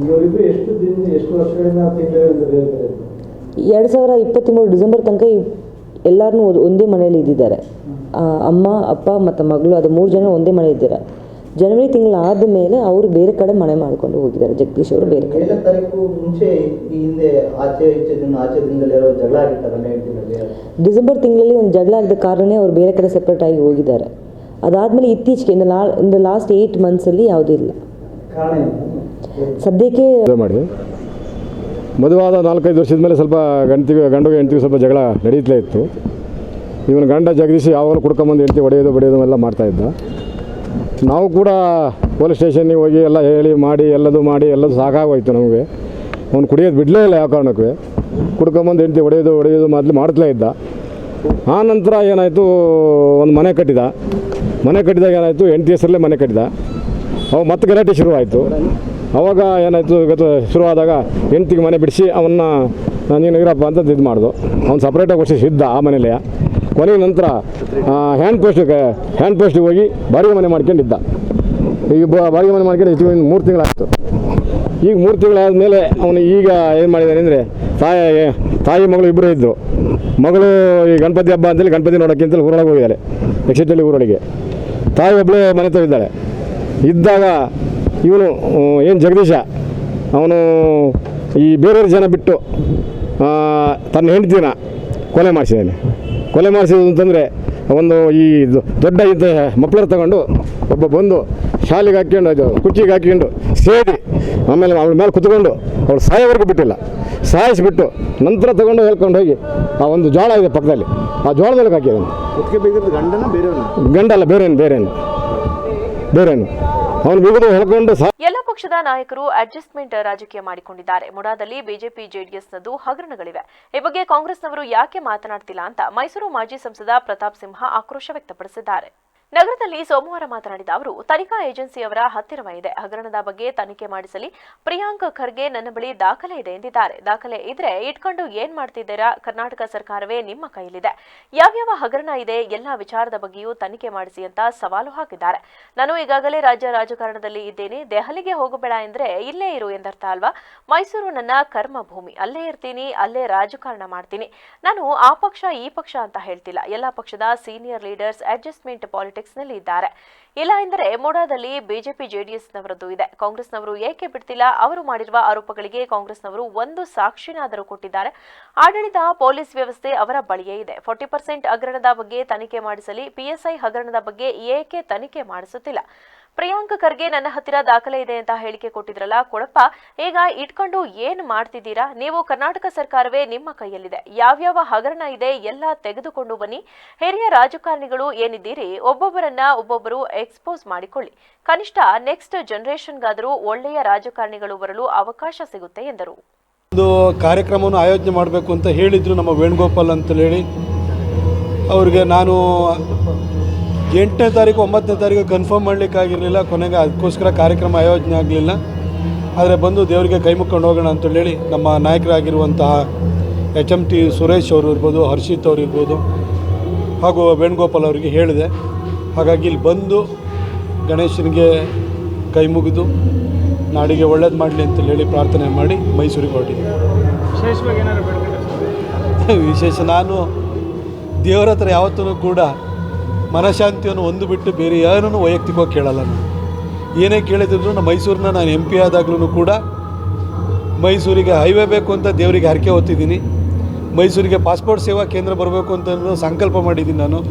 2023 ಡಿಸೆಂಬರ್ ತನಕ ಎಲ್ಲರೂ ಒಂದೇ ಮನೆಯಲ್ಲಿ ಇದ್ದಿದ್ದಾರೆ. ಅಮ್ಮ, ಅಪ್ಪ ಮತ್ತು ಮಗಳು, ಅದು 3 ಜನ ಒಂದೇ ಮನೆ ಇದ್ದಾರೆ. ಜನವರಿ ತಿಂಗಳು ಆದ ಮೇಲೆ ಅವರು ಬೇರೆ ಕಡೆ ಮನೆ ಮಾಡ್ಕೊಂಡು ಹೋಗಿದ್ದಾರೆ. ಜಗದೀಶ್ ಅವರು ಬೇರೆ ಕಡೆ. ಡಿಸೆಂಬರ್ ತಿಂಗಳಲ್ಲಿ ಒಂದು ಜಗಳ ಆಗಿದ್ದ ಕಾರಣನೇ ಅವರು ಬೇರೆ ಕಡೆ ಸೆಪ್ರೇಟ್ ಆಗಿ ಹೋಗಿದ್ದಾರೆ. ಅದಾದಮೇಲೆ ಇತ್ತೀಚೆಗೆ ಇನ್ ದ ಲಾಸ್ಟ್ 8 ಮಂತ್ಸಲ್ಲಿ ಯಾವುದೂ ಇಲ್ಲ. ಸದ್ಯಕ್ಕೆ ಮಾಡಿ ಮದುವಾದ 4-5 ವರ್ಷದ ಮೇಲೆ ಸ್ವಲ್ಪ ಗಂಡು ಹೆಂಡತಿಗೆ ಸ್ವಲ್ಪ ಜಗಳ ನಡೀತಲೇ ಇತ್ತು. ಇವನು ಗಂಡ ಜಗದೀಶ್ ಯಾವಾಗಲೂ ಕುಡ್ಕೊಂಬಂದು ಹೆಂಡತಿ ಹೊಡೆಯೋದು ಎಲ್ಲ ಮಾಡ್ತಾಯಿದ್ದ. ನಾವು ಕೂಡ ಪೊಲೀಸ್ ಸ್ಟೇಷನ್ನಿಗೆ ಹೋಗಿ ಎಲ್ಲ ಹೇಳಿ ಎಲ್ಲದು ಸಾಕಾಗೋಯ್ತು ನಮಗೆ. ಅವ್ನು ಕುಡಿಯೋದು ಬಿಡಲೇ ಇಲ್ಲ, ಯಾವ ಕಾರಣಕ್ಕೂ ಕುಡ್ಕೊಂಬಂದು ಹೆಂಡತಿ ಹೊಡೆಯೋದು ಮೊದಲು ಮಾಡ್ತಲೇ ಇದ್ದ. ಆ ನಂತರ ಏನಾಯಿತು, ಒಂದು ಮನೆ ಕಟ್ಟಿದಾಗ ಏನಾಯಿತು, ಹೆಂಡತಿ ಹೆಸರಲ್ಲೇ ಮನೆ ಕಟ್ಟಿದ. ಅವಾಗ ಮತ್ತೆ ಗಲಾಟೆ ಶುರುವಾಯಿತು. ಅವಾಗ ಏನಾಯಿತು, ಶುರುವಾದಾಗ ಹೆಂಡತಿಗೆ ಮನೆ ಬಿಡಿಸಿ ಅವನ್ನ ನೀನು ಇರಪ್ಪ ಅಂತ ಇದು ಮಾಡ್ದು. ಅವ್ನು ಸಪ್ರೇಟಾಗಿ ವರ್ಷ ಇದ್ದ ಆ ಮನೇಲೆ. ಕೊನೆಯ ನಂತರ ಹ್ಯಾಂಡ್ ಪೋಸ್ಟಿಗೆ ಹೋಗಿ ಬಾಡಿಗೆ ಮನೆ ಮಾಡ್ಕೊಂಡಿದ್ದ. ಈಗ ಬಾಡಿಗೆ ಮನೆ ಮಾಡ್ಕೊಂಡು 3 ತಿಂಗಳಾಯಿತು. ಈಗ 3 ತಿಂಗಳಾದ ಮೇಲೆ ಅವನು ಈಗ ಏನು ಮಾಡಿದ್ದಾನೆ ಅಂದರೆ, ತಾಯಿ ಮಗಳು ಇಬ್ಬರು ಇದ್ದರು. ಮಗಳು ಈ ಗಣಪತಿ ಹಬ್ಬ ಅಂತೇಳಿ ಗಣಪತಿ ನೋಡೋಕ್ಕಿಂತಲೇ ಊರೊಳಗೆ ಹೋಗಿದ್ದಾಳೆ, ಎಕ್ಸಿಟಲ್ಲಿ ಊರೊಳಗೆ. ತಾಯಿ ಒಬ್ಬಳೇ ಮನೆ ತಂದಿದ್ದಾಳೆ. ಇದ್ದಾಗ ಇವನು ಏನು ಜಗದೀಶ ಅವನು ಈ ಬೇರೆಯವ್ರ ಜನ ಬಿಟ್ಟು ತನ್ನ ಹೆಂಡತಿನ ಕೊಲೆ ಮಾಡಿಸಿದ್ದು ಅಂತಂದರೆ, ಒಂದು ಈ ದೊಡ್ಡ ಮಫ್ಲರ್ ತಗೊಂಡು ಒಬ್ಬ ಬಂದು ಶಾಲೆಗೆ ಹಾಕ್ಕೊಂಡು ಕುಚ್ಚಿಗೆ ಹಾಕ್ಕೊಂಡು ಸೇದಿ ಆಮೇಲೆ ಅವಳ ಮೇಲೆ ಕುತ್ಕೊಂಡು ಅವಳು ಸಾಯೋವರೆಗೂ ಬಿಟ್ಟಿಲ್ಲ, ಸಾಯಿಸಿಬಿಟ್ಟು ನಂತರ ತಗೊಂಡು ಹೇಳ್ಕೊಂಡು ಹೋಗಿ ಆ ಒಂದು ಜೋಳ ಇದೆ ಪಕ್ಕದಲ್ಲಿ, ಆ ಜೋಳ ಮೇಲೆ ಹಾಕಿದ್ದಾನೆ. ಗಂಡಲ್ಲ, ಬೇರೇನು ಅವನು ಬಿಗುದು ಹೇಳ್ಕೊಂಡು ಎಲ್ಲ ಪಕ್ಷದ ನಾಯಕರು ಅಡ್ಜಸ್ಟ್ಮೆಂಟ್ ರಾಜಕೀಯ ಮಾಡಿಕೊಂಡಿದ್ದಾರೆ. ಮುಡಾದಲ್ಲಿ ಬಿಜೆಪಿ ಜೆಡಿಎಸ್ನದ್ದು ಹಗರಣಗಳಿವೆ. ಈ ಬಗ್ಗೆ ಕಾಂಗ್ರೆಸ್ನವರು ಯಾಕೆ ಮಾತನಾಡ್ತಿಲ್ಲ ಅಂತ ಮೈಸೂರು ಮಾಜಿ ಸಂಸದ ಪ್ರತಾಪ್ ಸಿಂಹ ಆಕ್ರೋಶ ವ್ಯಕ್ತಪಡಿಸಿದ್ದಾರೆ. ನಗರದಲ್ಲಿ ಸೋಮವಾರ ಮಾತನಾಡಿದ ಅವರು, ತನಿಖಾ ಏಜೆನ್ಸಿಯವರ ಹತ್ತಿರವಿದೆ, ಹಗರಣದ ಬಗ್ಗೆ ತನಿಖೆ ಮಾಡಿಸಲಿ. ಪ್ರಿಯಾಂಕ್ ಖರ್ಗೆ ನನ್ನ ಬಳಿ ದಾಖಲೆ ಇದೆ ಎಂದಿದ್ದಾರೆ. ದಾಖಲೆ ಇದ್ರೆ ಇಟ್ಕೊಂಡು ಏನ್ ಮಾಡ್ತಿದ್ದೀರಾ? ಕರ್ನಾಟಕ ಸರ್ಕಾರವೇ ನಿಮ್ಮ ಕೈಲಿದೆ. ಯಾವ್ಯಾವ ಹಗರಣ ಇದೆ, ಎಲ್ಲಾ ವಿಚಾರದ ಬಗ್ಗೆಯೂ ತನಿಖೆ ಮಾಡಿಸಿ ಅಂತ ಸವಾಲು ಹಾಕಿದ್ದಾರೆ. ನಾನು ಈಗಾಗಲೇ ರಾಜ್ಯ ರಾಜಕಾರಣದಲ್ಲಿ ಇದ್ದೇನೆ, ದೆಹಲಿಗೆ ಹೋಗಬೇಡ ಎಂದ್ರೆ ಇಲ್ಲೇ ಇರು ಎಂದರ್ಥ ಅಲ್ವಾ? ಮೈಸೂರು ನನ್ನ ಕರ್ಮ ಭೂಮಿ, ಅಲ್ಲೇ ಇರ್ತೀನಿ, ಅಲ್ಲೇ ರಾಜಕಾರಣ ಮಾಡ್ತೀನಿ. ನಾನು ಆ ಪಕ್ಷ ಈ ಪಕ್ಷ ಅಂತ ಹೇಳ್ತಿಲ್ಲ. ಎಲ್ಲಾ ಪಕ್ಷದ ಸೀನಿಯರ್ ಲೀಡರ್ಸ್ ಅಡ್ಜಸ್ಟ್ಮೆಂಟ್ ಪಾಲಿಟಿಕ್ಸ್ ನಲ್ಲಿ ಇದ್ದಾರೆ. ಇಲ್ಲ ಎಂದರೆ ಮುಡಾದಲ್ಲಿ ಬಿಜೆಪಿ ಜೆಡಿಎಸ್ನವರದ್ದು ಇದೆ. ಕಾಂಗ್ರೆಸ್ನವರು ಏಕೆ ಬಿಡ್ತಿಲ್ಲ? ಅವರು ಮಾಡಿರುವ ಆರೋಪಗಳಿಗೆ ಕಾಂಗ್ರೆಸ್ನವರು ಒಂದು ಸಾಕ್ಷಿನಾದರೂ ಕೊಟ್ಟಿದ್ದಾರೆ. ಆಡಳಿತ, ಪೊಲೀಸ್ ವ್ಯವಸ್ಥೆ ಅವರ ಬಳಿಯೇ ಇದೆ. 40% ಹಗರಣದ ಬಗ್ಗೆ ತನಿಖೆ ಮಾಡಿಸಲಿ. ಪಿಎಸ್ಐ ಹಗರಣದ ಬಗ್ಗೆ ಏಕೆ ತನಿಖೆ ಮಾಡಿಸುತ್ತಿಲ್ಲ? ಪ್ರಿಯಾಂಕ್ ಖರ್ಗೆ ನನ್ನ ಹತ್ತಿರ ದಾಖಲೆ ಇದೆ ಅಂತ ಹೇಳಿಕೆ ಕೊಟ್ಟಿದ್ರಲ್ಲ, ಕೊಡಪ್ಪ, ಈಗ ಇಟ್ಕೊಂಡು ಏನ್ ಮಾಡ್ತಿದ್ದೀರಾ? ನೀವು ಕರ್ನಾಟಕ ಸರ್ಕಾರವೇ ನಿಮ್ಮ ಕೈಯಲ್ಲಿದೆ. ಯಾವ್ಯಾವ ಹಗರಣ ಇದೆ ಎಲ್ಲ ತೆಗೆದುಕೊಂಡು ಬನ್ನಿ. ಹಿರಿಯ ರಾಜಕಾರಣಿಗಳು ಏನಿದ್ದೀರಿ, ಒಬ್ಬೊಬ್ಬರು ಎಕ್ಸ್ಪೋಸ್ ಮಾಡಿಕೊಳ್ಳಿ. ಕನಿಷ್ಠ ನೆಕ್ಸ್ಟ್ ಜನರೇಷನ್ಗಾದರೂ ಒಳ್ಳೆಯ ರಾಜಕಾರಣಿಗಳು ಬರಲು ಅವಕಾಶ ಸಿಗುತ್ತೆ ಎಂದರು. ಒಂದು ಕಾರ್ಯಕ್ರಮವನ್ನು ಆಯೋಜನೆ ಮಾಡಬೇಕು ಅಂತ ಹೇಳಿದ್ರು ನಮ್ಮ ವೇಣುಗೋಪಾಲ್ ಅಂತ ಹೇಳಿ. ಅವ್ರಿಗೆ ನಾನು 8ನೇ ತಾರೀಕು 9ನೇ ತಾರೀಕು ಕನ್ಫರ್ಮ್ ಮಾಡಲಿಕ್ಕಾಗಿರಲಿಲ್ಲ. ಕೊನೆಗೆ ಅದಕ್ಕೋಸ್ಕರ ಕಾರ್ಯಕ್ರಮ ಆಯೋಜನೆ ಆಗಲಿಲ್ಲ. ಆದರೆ ಬಂದು ದೇವರಿಗೆ ಕೈ ಮುಕ್ಕೊಂಡು ಹೋಗೋಣ ಅಂತೇಳಿ ನಮ್ಮ ನಾಯಕರಾಗಿರುವಂತಹ HMT ಸುರೇಶ್ ಅವರು ಇರ್ಬೋದು, ಹರ್ಷಿತ್ ಅವರು ಇರ್ಬೋದು, ಹಾಗೂ ವೇಣುಗೋಪಾಲ್ ಅವರಿಗೆ ಹೇಳಿದೆ. ಹಾಗಾಗಿ ಇಲ್ಲಿ ಬಂದು ಗಣೇಶನಿಗೆ ಕೈ ಮುಗಿದು ನಾಡಿಗೆ ಒಳ್ಳೇದು ಮಾಡಲಿ ಅಂತ ಹೇಳಿ ಪ್ರಾರ್ಥನೆ ಮಾಡಿ ಮೈಸೂರಿಗೆ ಹೊರಟಿದ್ದೆ. ವಿಶೇಷ ನಾನು ದೇವರ ಹತ್ರ ಯಾವತ್ತೂ ಕೂಡ ಮನಃಶಾಂತಿಯನ್ನು ಒಂದು ಬಿಟ್ಟು ಬೇರೆ ಯಾರನ್ನು ವೈಯಕ್ತಿಕವಾಗಿ ಕೇಳಲ್ಲ. ನಾನು ಏನೇ ಕೇಳಿದ್ರು ನಮ್ಮ ಮೈಸೂರನ್ನ ನಾನು MP ಆದಾಗ್ಲೂ ಕೂಡ ಮೈಸೂರಿಗೆ ಹೈವೇ ಬೇಕು ಅಂತ ದೇವರಿಗೆ ಹರಕೆ ಹೊತ್ತಿದ್ದೀನಿ. ಮೈಸೂರಿಗೆ ಪಾಸ್ಪೋರ್ಟ್ ಸೇವಾ ಕೇಂದ್ರ ಬರಬೇಕು ಅಂತ ಸಂಕಲ್ಪ ಮಾಡಿದ್ದೀನಿ. ನಾನು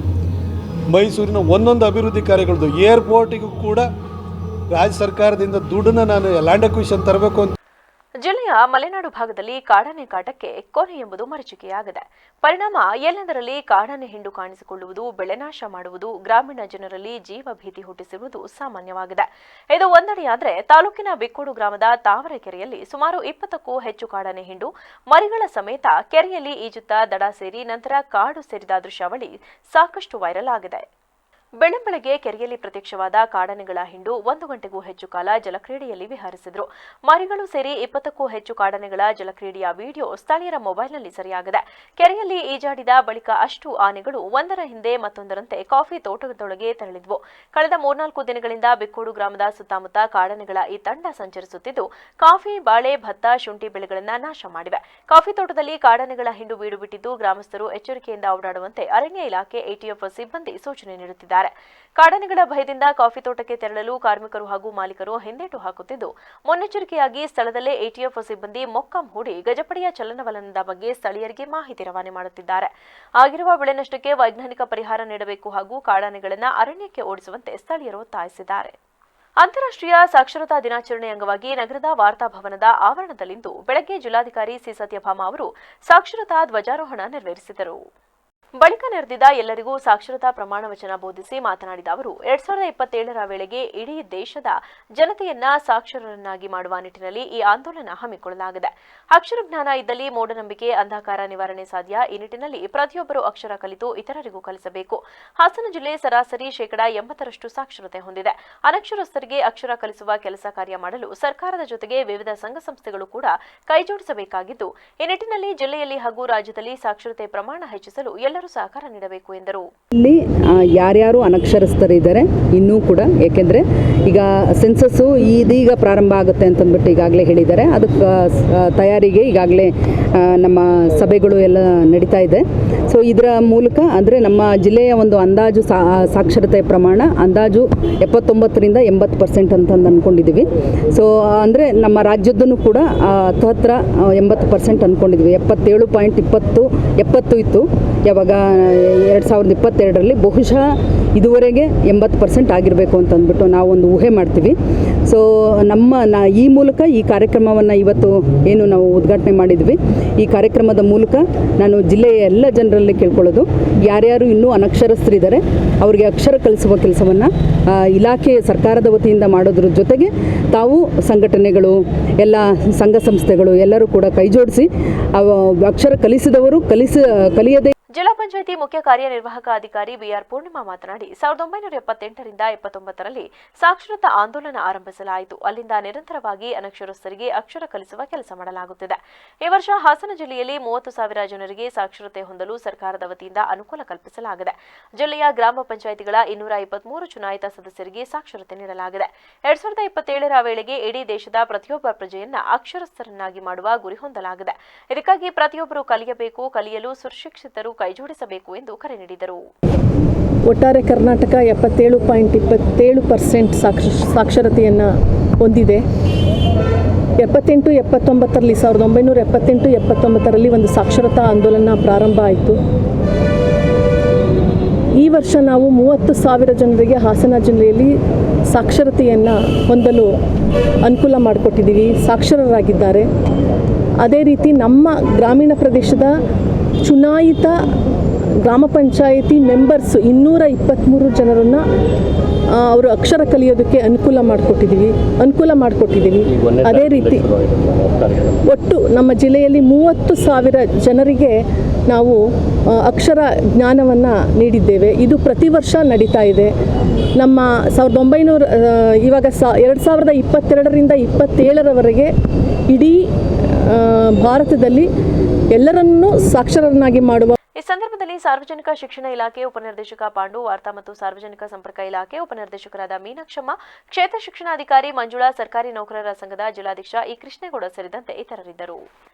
ಮೈಸೂರಿನ ಒಂದೊಂದು ಅಭಿವೃದ್ಧಿ ಕಾರ್ಯಗಳದ್ದು ಏರ್ಪೋರ್ಟಿಗೂ ಕೂಡ ರಾಜ್ಯ ಸರ್ಕಾರದಿಂದ ದುಡ್ಡನ್ನು ನಾನು ಲ್ಯಾಂಡ್ ಅಕ್ವಿಷನ್ ತರಬೇಕು ಅಂತ. ಜಿಲ್ಲೆಯ ಮಲೆನಾಡು ಭಾಗದಲ್ಲಿ ಕಾಡಾನೆ ಕಾಟಕ್ಕೆ ಕೊನೆ ಎಂಬುದು ಮರೀಚಿಕೆಯಾಗಿದೆ. ಪರಿಣಾಮ ಎಲ್ಲದರಲ್ಲಿ ಕಾಡಾನೆ ಹಿಂಡು ಕಾಣಿಸಿಕೊಳ್ಳುವುದು, ಬೆಳೆನಾಶ ಮಾಡುವುದು, ಗ್ರಾಮೀಣ ಜನರಲ್ಲಿ ಜೀವ ಭೀತಿ ಹುಟ್ಟಿಸಿರುವುದು ಸಾಮಾನ್ಯವಾಗಿದೆ. ಇದು ಒಂದೆಡೆಯಾದರೆ ತಾಲೂಕಿನ ಬಿಕ್ಕೋಡು ಗ್ರಾಮದ ತಾವರೆಕೆರೆಯಲ್ಲಿ ಸುಮಾರು 20ಕ್ಕೂ ಹೆಚ್ಚು ಕಾಡಾನೆ ಹಿಂಡು ಮರಿಗಳ ಸಮೇತ ಕೆರೆಯಲ್ಲಿ ಈಜುತ್ತಾ ದಡ ಸೇರಿ ನಂತರ ಕಾಡು ಸೇರಿದ ದೃಶ್ಯಾವಳಿ ಸಾಕಷ್ಟು ವೈರಲ್ ಆಗಿದೆ. ಬೆಳ್ಳಂಬೆಳಗ್ಗೆ ಕೆರೆಯಲ್ಲಿ ಪ್ರತ್ಯಕ್ಷವಾದ ಕಾಡಾನೆಗಳ ಹಿಂಡು 1 ಗಂಟೆಗೂ ಹೆಚ್ಚು ಕಾಲ ಜಲಕ್ರೀಡೆಯಲ್ಲಿ ವಿಹರಿಸಿದ್ರು. ಮರಿಗಳು ಸೇರಿ 20ಕ್ಕೂ ಹೆಚ್ಚು ಕಾಡಾನೆಗಳ ಜಲಕ್ರೀಡೆಯ ವಿಡಿಯೋ ಸ್ಥಳೀಯರ ಮೊಬೈಲ್ನಲ್ಲಿ ಸೆರೆಯಾಗಿದೆ. ಕೆರೆಯಲ್ಲಿ ಈಜಾಡಿದ ಬಳಿಕ ಅಷ್ಟು ಆನೆಗಳು ಒಂದರ ಹಿಂದೆ ಮತ್ತೊಂದರಂತೆ ಕಾಫಿ ತೋಟದೊಳಗೆ ತೆರಳಿದ್ವು. ಕಳೆದ 3-4 ದಿನಗಳಿಂದ ಬಿಕ್ಕೋಡು ಗ್ರಾಮದ ಸುತ್ತಮುತ್ತ ಕಾಡಾನೆಗಳ ಈ ತಂಡ ಸಂಚರಿಸುತ್ತಿದ್ದು, ಕಾಫಿ, ಬಾಳೆ, ಭತ್ತ, ಶುಂಠಿ ಬೆಳೆಗಳನ್ನು ನಾಶ ಮಾಡಿವೆ. ಕಾಫಿ ತೋಟದಲ್ಲಿ ಕಾಡಾನೆಗಳ ಹಿಂಡು ಬೀಡು ಬಿಟ್ಟಿದ್ದು, ಗ್ರಾಮಸ್ಥರು ಎಚ್ಚರಿಕೆಯಿಂದ ಓಡಾಡುವಂತೆ ಅರಣ್ಯ ಇಲಾಖೆ ಎಟಿಎಫ್ ಸಿಬ್ಬಂದಿ ಸೂಚನೆ ನೀಡುತ್ತಿದ್ದಾರೆ. ಕಾಡಾನೆಗಳ ಭಯದಿಂದ ಕಾಫಿ ತೋಟಕ್ಕೆ ತೆರಳಲು ಕಾರ್ಮಿಕರು ಹಾಗೂ ಮಾಲೀಕರು ಹಿಂದೇಟು ಹಾಕುತ್ತಿದ್ದು, ಮುನ್ನೆಚ್ಚರಿಕೆಯಾಗಿ ಸ್ಥಳದಲ್ಲೇ ಎಟಿಎಫ್ ಸಿಬ್ಬಂದಿ ಮೊಕ್ಕಾಂ ಹೂಡಿ ಗಜಪಡೆಯ ಚಲನವಲನದ ಬಗ್ಗೆ ಸ್ಥಳೀಯರಿಗೆ ಮಾಹಿತಿ ರವಾನೆ ಮಾಡುತ್ತಿದ್ದಾರೆ. ಆಗಿರುವ ಬೆಳೆ ನಷ್ಟಕ್ಕೆ ವೈಜ್ಞಾನಿಕ ಪರಿಹಾರ ನೀಡಬೇಕು ಹಾಗೂ ಕಾಡಾನೆಗಳನ್ನು ಅರಣ್ಯಕ್ಕೆ ಓಡಿಸುವಂತೆ ಸ್ಥಳೀಯರು ಒತ್ತಾಯಿಸಿದ್ದಾರೆ. ಅಂತಾರಾಷ್ಟ್ರೀಯ ಸಾಕ್ಷರತಾ ದಿನಾಚರಣೆ ಅಂಗವಾಗಿ ನಗರದ ವಾರ್ತಾಭವನದ ಆವರಣದಲ್ಲಿಂದು ಬೆಳಗ್ಗೆ ಜಿಲ್ಲಾಧಿಕಾರಿ ಸಿ. ಸತ್ಯಭಾಮ ಅವರು ಸಾಕ್ಷರತಾ ಧ್ವಜಾರೋಹಣ ನೆರವೇರಿಸಿದರು. ಬಳಿಕ ನೆರೆದಿದ್ದ ಎಲ್ಲರಿಗೂ ಸಾಕ್ಷರತಾ ಪ್ರಮಾಣ ವಚನ ಬೋಧಿಸಿ ಮಾತನಾಡಿದ ಅವರು 2027ರ ವೇಳೆಗೆ ಇಡೀ ದೇಶದ ಜನತೆಯನ್ನ ಸಾಕ್ಷರರನ್ನಾಗಿ ಮಾಡುವ ನಿಟ್ಟಿನಲ್ಲಿ ಈ ಆಂದೋಲನ ಹಮ್ಮಿಕೊಳ್ಳಲಾಗಿದೆ. ಅಕ್ಷರ ಜ್ಞಾನ ಇದ್ದಲ್ಲಿ ಮೂಢನಂಬಿಕೆ, ಅಂಧಕಾರ ನಿವಾರಣೆ ಸಾಧ್ಯ. ಈ ನಿಟ್ಟಿನಲ್ಲಿ ಪ್ರತಿಯೊಬ್ಬರು ಅಕ್ಷರ ಕಲಿತು ಇತರರಿಗೂ ಕಲಿಸಬೇಕು. ಹಾಸನ ಜಿಲ್ಲೆ ಸರಾಸರಿ 80% ಸಾಕ್ಷರತೆ ಹೊಂದಿದೆ. ಅನಕ್ಷರಸ್ಥರಿಗೆ ಅಕ್ಷರ ಕಲಿಸುವ ಕೆಲಸ ಕಾರ್ಯ ಮಾಡಲು ಸರ್ಕಾರದ ಜೊತೆಗೆ ವಿವಿಧ ಸಂಘ ಸಂಸ್ಥೆಗಳು ಕೂಡ ಕೈಜೋಡಿಸಬೇಕಾಗಿದ್ದು, ಈ ನಿಟ್ಟಿನಲ್ಲಿ ಜಿಲ್ಲೆಯಲ್ಲಿ ಹಾಗೂ ರಾಜ್ಯದಲ್ಲಿ ಸಾಕ್ಷರತೆ ಪ್ರಮಾಣ ಹೆಚ್ಚಿಸಲು ಎಲ್ಲರೂ ಸಹಕಾರ ನೀಡಬೇಕು ಎಂದರು. ಇಲ್ಲಿ ಯಾರ್ಯಾರು ಅನಕ್ಷರಸ್ಥರಿದ್ದಾರೆ ಇನ್ನೂ ಕೂಡ, ಏಕೆಂದರೆ ಈಗ ಸೆನ್ಸಸ್ಸು ಇದೀಗ ಪ್ರಾರಂಭ ಆಗುತ್ತೆ ಅಂತಂದ್ಬಿಟ್ಟು ಈಗಾಗಲೇ ಹೇಳಿದ್ದಾರೆ. ಅದಕ್ಕೆ ತಯಾರಿಗೆ ಈಗಾಗಲೇ ನಮ್ಮ ಸಭೆಗಳು ಎಲ್ಲ ನಡೀತಾ ಇದೆ. ಸೊ ಇದರ ಮೂಲಕ ಅಂದರೆ ನಮ್ಮ ಜಿಲ್ಲೆಯ ಒಂದು ಅಂದಾಜು ಸಾಕ್ಷರತೆಯ ಪ್ರಮಾಣ ಅಂದಾಜು 79ರಿಂದ 80% ಅಂತಂದು ಅಂದ್ಕೊಂಡಿದ್ದೀವಿ. ಸೊ ಅಂದರೆ ನಮ್ಮ ರಾಜ್ಯದ್ದೂ ಕೂಡ ಹತ್ರ 80% ಅಂದ್ಕೊಂಡಿದ್ವಿ. 77.20 ಇತ್ತು ಯಾವಾಗ 2022ರಲ್ಲಿ. ಬಹುಶಃ ಇದುವರೆಗೆ 80% ಆಗಿರಬೇಕು ಅಂತಂದ್ಬಿಟ್ಟು ನಾವೊಂದು ಊಹೆ ಮಾಡ್ತೀವಿ. ಸೊ ಈ ಮೂಲಕ ಈ ಕಾರ್ಯಕ್ರಮವನ್ನು ಇವತ್ತು ಏನು ನಾವು ಉದ್ಘಾಟನೆ ಮಾಡಿದ್ವಿ, ಈ ಕಾರ್ಯಕ್ರಮದ ಮೂಲಕ ನಾನು ಜಿಲ್ಲೆಯ ಎಲ್ಲ ಜನರಲ್ಲಿ ಕೇಳ್ಕೊಳ್ಳೋದು, ಯಾರ್ಯಾರು ಇನ್ನೂ ಅನಕ್ಷರಸ್ಥರಿದ್ದಾರೆ ಅವರಿಗೆ ಅಕ್ಷರ ಕಲಿಸುವ ಕೆಲಸವನ್ನು ಇಲಾಖೆ ಸರ್ಕಾರದ ವತಿಯಿಂದ ಮಾಡೋದ್ರ ಜೊತೆಗೆ ತಾವು ಸಂಘಟನೆಗಳು, ಎಲ್ಲ ಸಂಘ ಸಂಸ್ಥೆಗಳು ಎಲ್ಲರೂ ಕೂಡ ಕೈಜೋಡಿಸಿ ಅಕ್ಷರ ಕಲಿಸಿದವರು ಕಲಿಯದೆ. ಜಿಲ್ಲಾ ಪಂಚಾಯಿತಿ ಮುಖ್ಯ ಕಾರ್ಯನಿರ್ವಾಹಕ ಅಧಿಕಾರಿ ಬಿಆರ್ ಪೂರ್ಣಿಮಾ ಮಾತನಾಡಿ 1978ರಿಂದ 79ರಲ್ಲಿ ಸಾಕ್ಷರತಾ ಆಂದೋಲನ ಆರಂಭಿಸಲಾಯಿತು. ಅಲ್ಲಿಂದ ನಿರಂತರವಾಗಿ ಅನಕ್ಷರಸ್ಥರಿಗೆ ಅಕ್ಷರ ಕಲಿಸುವ ಕೆಲಸ ಮಾಡಲಾಗುತ್ತಿದೆ. ಈ ವರ್ಷ ಹಾಸನ ಜಿಲ್ಲೆಯಲ್ಲಿ 30,000 ಜನರಿಗೆ ಸಾಕ್ಷರತೆ ಹೊಂದಲು ಸರ್ಕಾರದ ವತಿಯಿಂದ ಅನುಕೂಲ ಕಲ್ಪಿಸಲಾಗಿದೆ. ಜಿಲ್ಲೆಯ ಗ್ರಾಮ ಪಂಚಾಯಿತಿಗಳ 223 ಚುನಾಯಿತ ಸದಸ್ಯರಿಗೆ ಸಾಕ್ಷರತೆ ನೀಡಲಾಗಿದೆ. 2027ರ ವೇಳೆಗೆ ಇಡೀ ದೇಶದ ಪ್ರತಿಯೊಬ್ಬ ಪ್ರಜೆಯನ್ನ ಅಕ್ಷರಸ್ಥರನ್ನಾಗಿ ಮಾಡುವ ಗುರಿ ಹೊಂದಲಾಗಿದೆ. ಇದಕ್ಕಾಗಿ ಪ್ರತಿಯೊಬ್ಬರು ಕಲಿಯಲು ಸುಶಿಕ್ಷಿತರು ಕೈಜೋಡಿಸಬೇಕು ಎಂದು ಕರೆ ನೀಡಿದರು. ಒಟ್ಟಾರೆ ಕರ್ನಾಟಕ 77.27% ಸಾಕ್ಷರತೆಯನ್ನು ಹೊಂದಿದೆ. 78-79ರಲ್ಲಿ 1978-79ರಲ್ಲಿ ಒಂದು ಸಾಕ್ಷರತಾ ಆಂದೋಲನ ಪ್ರಾರಂಭ ಆಯಿತು. ಈ ವರ್ಷ ನಾವು 30,000 ಜನರಿಗೆ ಹಾಸನ ಜಿಲ್ಲೆಯಲ್ಲಿ ಸಾಕ್ಷರತೆಯನ್ನು ಹೊಂದಲು ಅನುಕೂಲ ಮಾಡಿಕೊಟ್ಟಿದ್ದೀವಿ, ಸಾಕ್ಷರರಾಗಿದ್ದಾರೆ. ಅದೇ ರೀತಿ ನಮ್ಮ ಗ್ರಾಮೀಣ ಪ್ರದೇಶದ ಚುನಾಯಿತ ಗ್ರಾಮ ಪಂಚಾಯಿತಿ ಮೆಂಬರ್ಸ್ 223 ಜನರನ್ನು ಅವರು ಅಕ್ಷರ ಕಲಿಯೋದಕ್ಕೆ ಅನುಕೂಲ ಮಾಡಿಕೊಟ್ಟಿದ್ದೀವಿ. ಅದೇ ರೀತಿ ಒಟ್ಟು ನಮ್ಮ ಜಿಲ್ಲೆಯಲ್ಲಿ 30,000 ಜನರಿಗೆ ನಾವು ಅಕ್ಷರ ಜ್ಞಾನವನ್ನು ನೀಡಿದ್ದೇವೆ. ಇದು ಪ್ರತಿ ವರ್ಷ ನಡೀತಾ ಇದೆ. ನಮ್ಮ 2022ರಿಂದ 27ರವರೆಗೆ ಇಡೀ ಭಾರತದಲ್ಲಿ ಎಲ್ಲರನ್ನೂ ಸಾಕ್ಷರರನ್ನಾಗಿ ಮಾಡುವ. ಈ ಸಂದರ್ಭದಲ್ಲಿ ಸಾರ್ವಜನಿಕ ಶಿಕ್ಷಣ ಇಲಾಖೆ ಉಪನಿರ್ದೇಶಕ ಪಾಂಡು, ವಾರ್ತಾ ಮತ್ತು ಸಾರ್ವಜನಿಕ ಸಂಪರ್ಕ ಇಲಾಖೆ ಉಪನಿರ್ದೇಶಕರಾದ ಮೀನಾಕ್ಷಮ್ಮ, ಕ್ಷೇತ್ರ ಶಿಕ್ಷಣಾಧಿಕಾರಿ ಮಂಜುಳಾ, ಸರ್ಕಾರಿ ನೌಕರರ ಸಂಘದ ಜಿಲ್ಲಾಧ್ಯಕ್ಷ ಇ. ಕೃಷ್ಣೇಗೌಡ ಸೇರಿದಂತೆ ಇತರರಿದ್ದರು.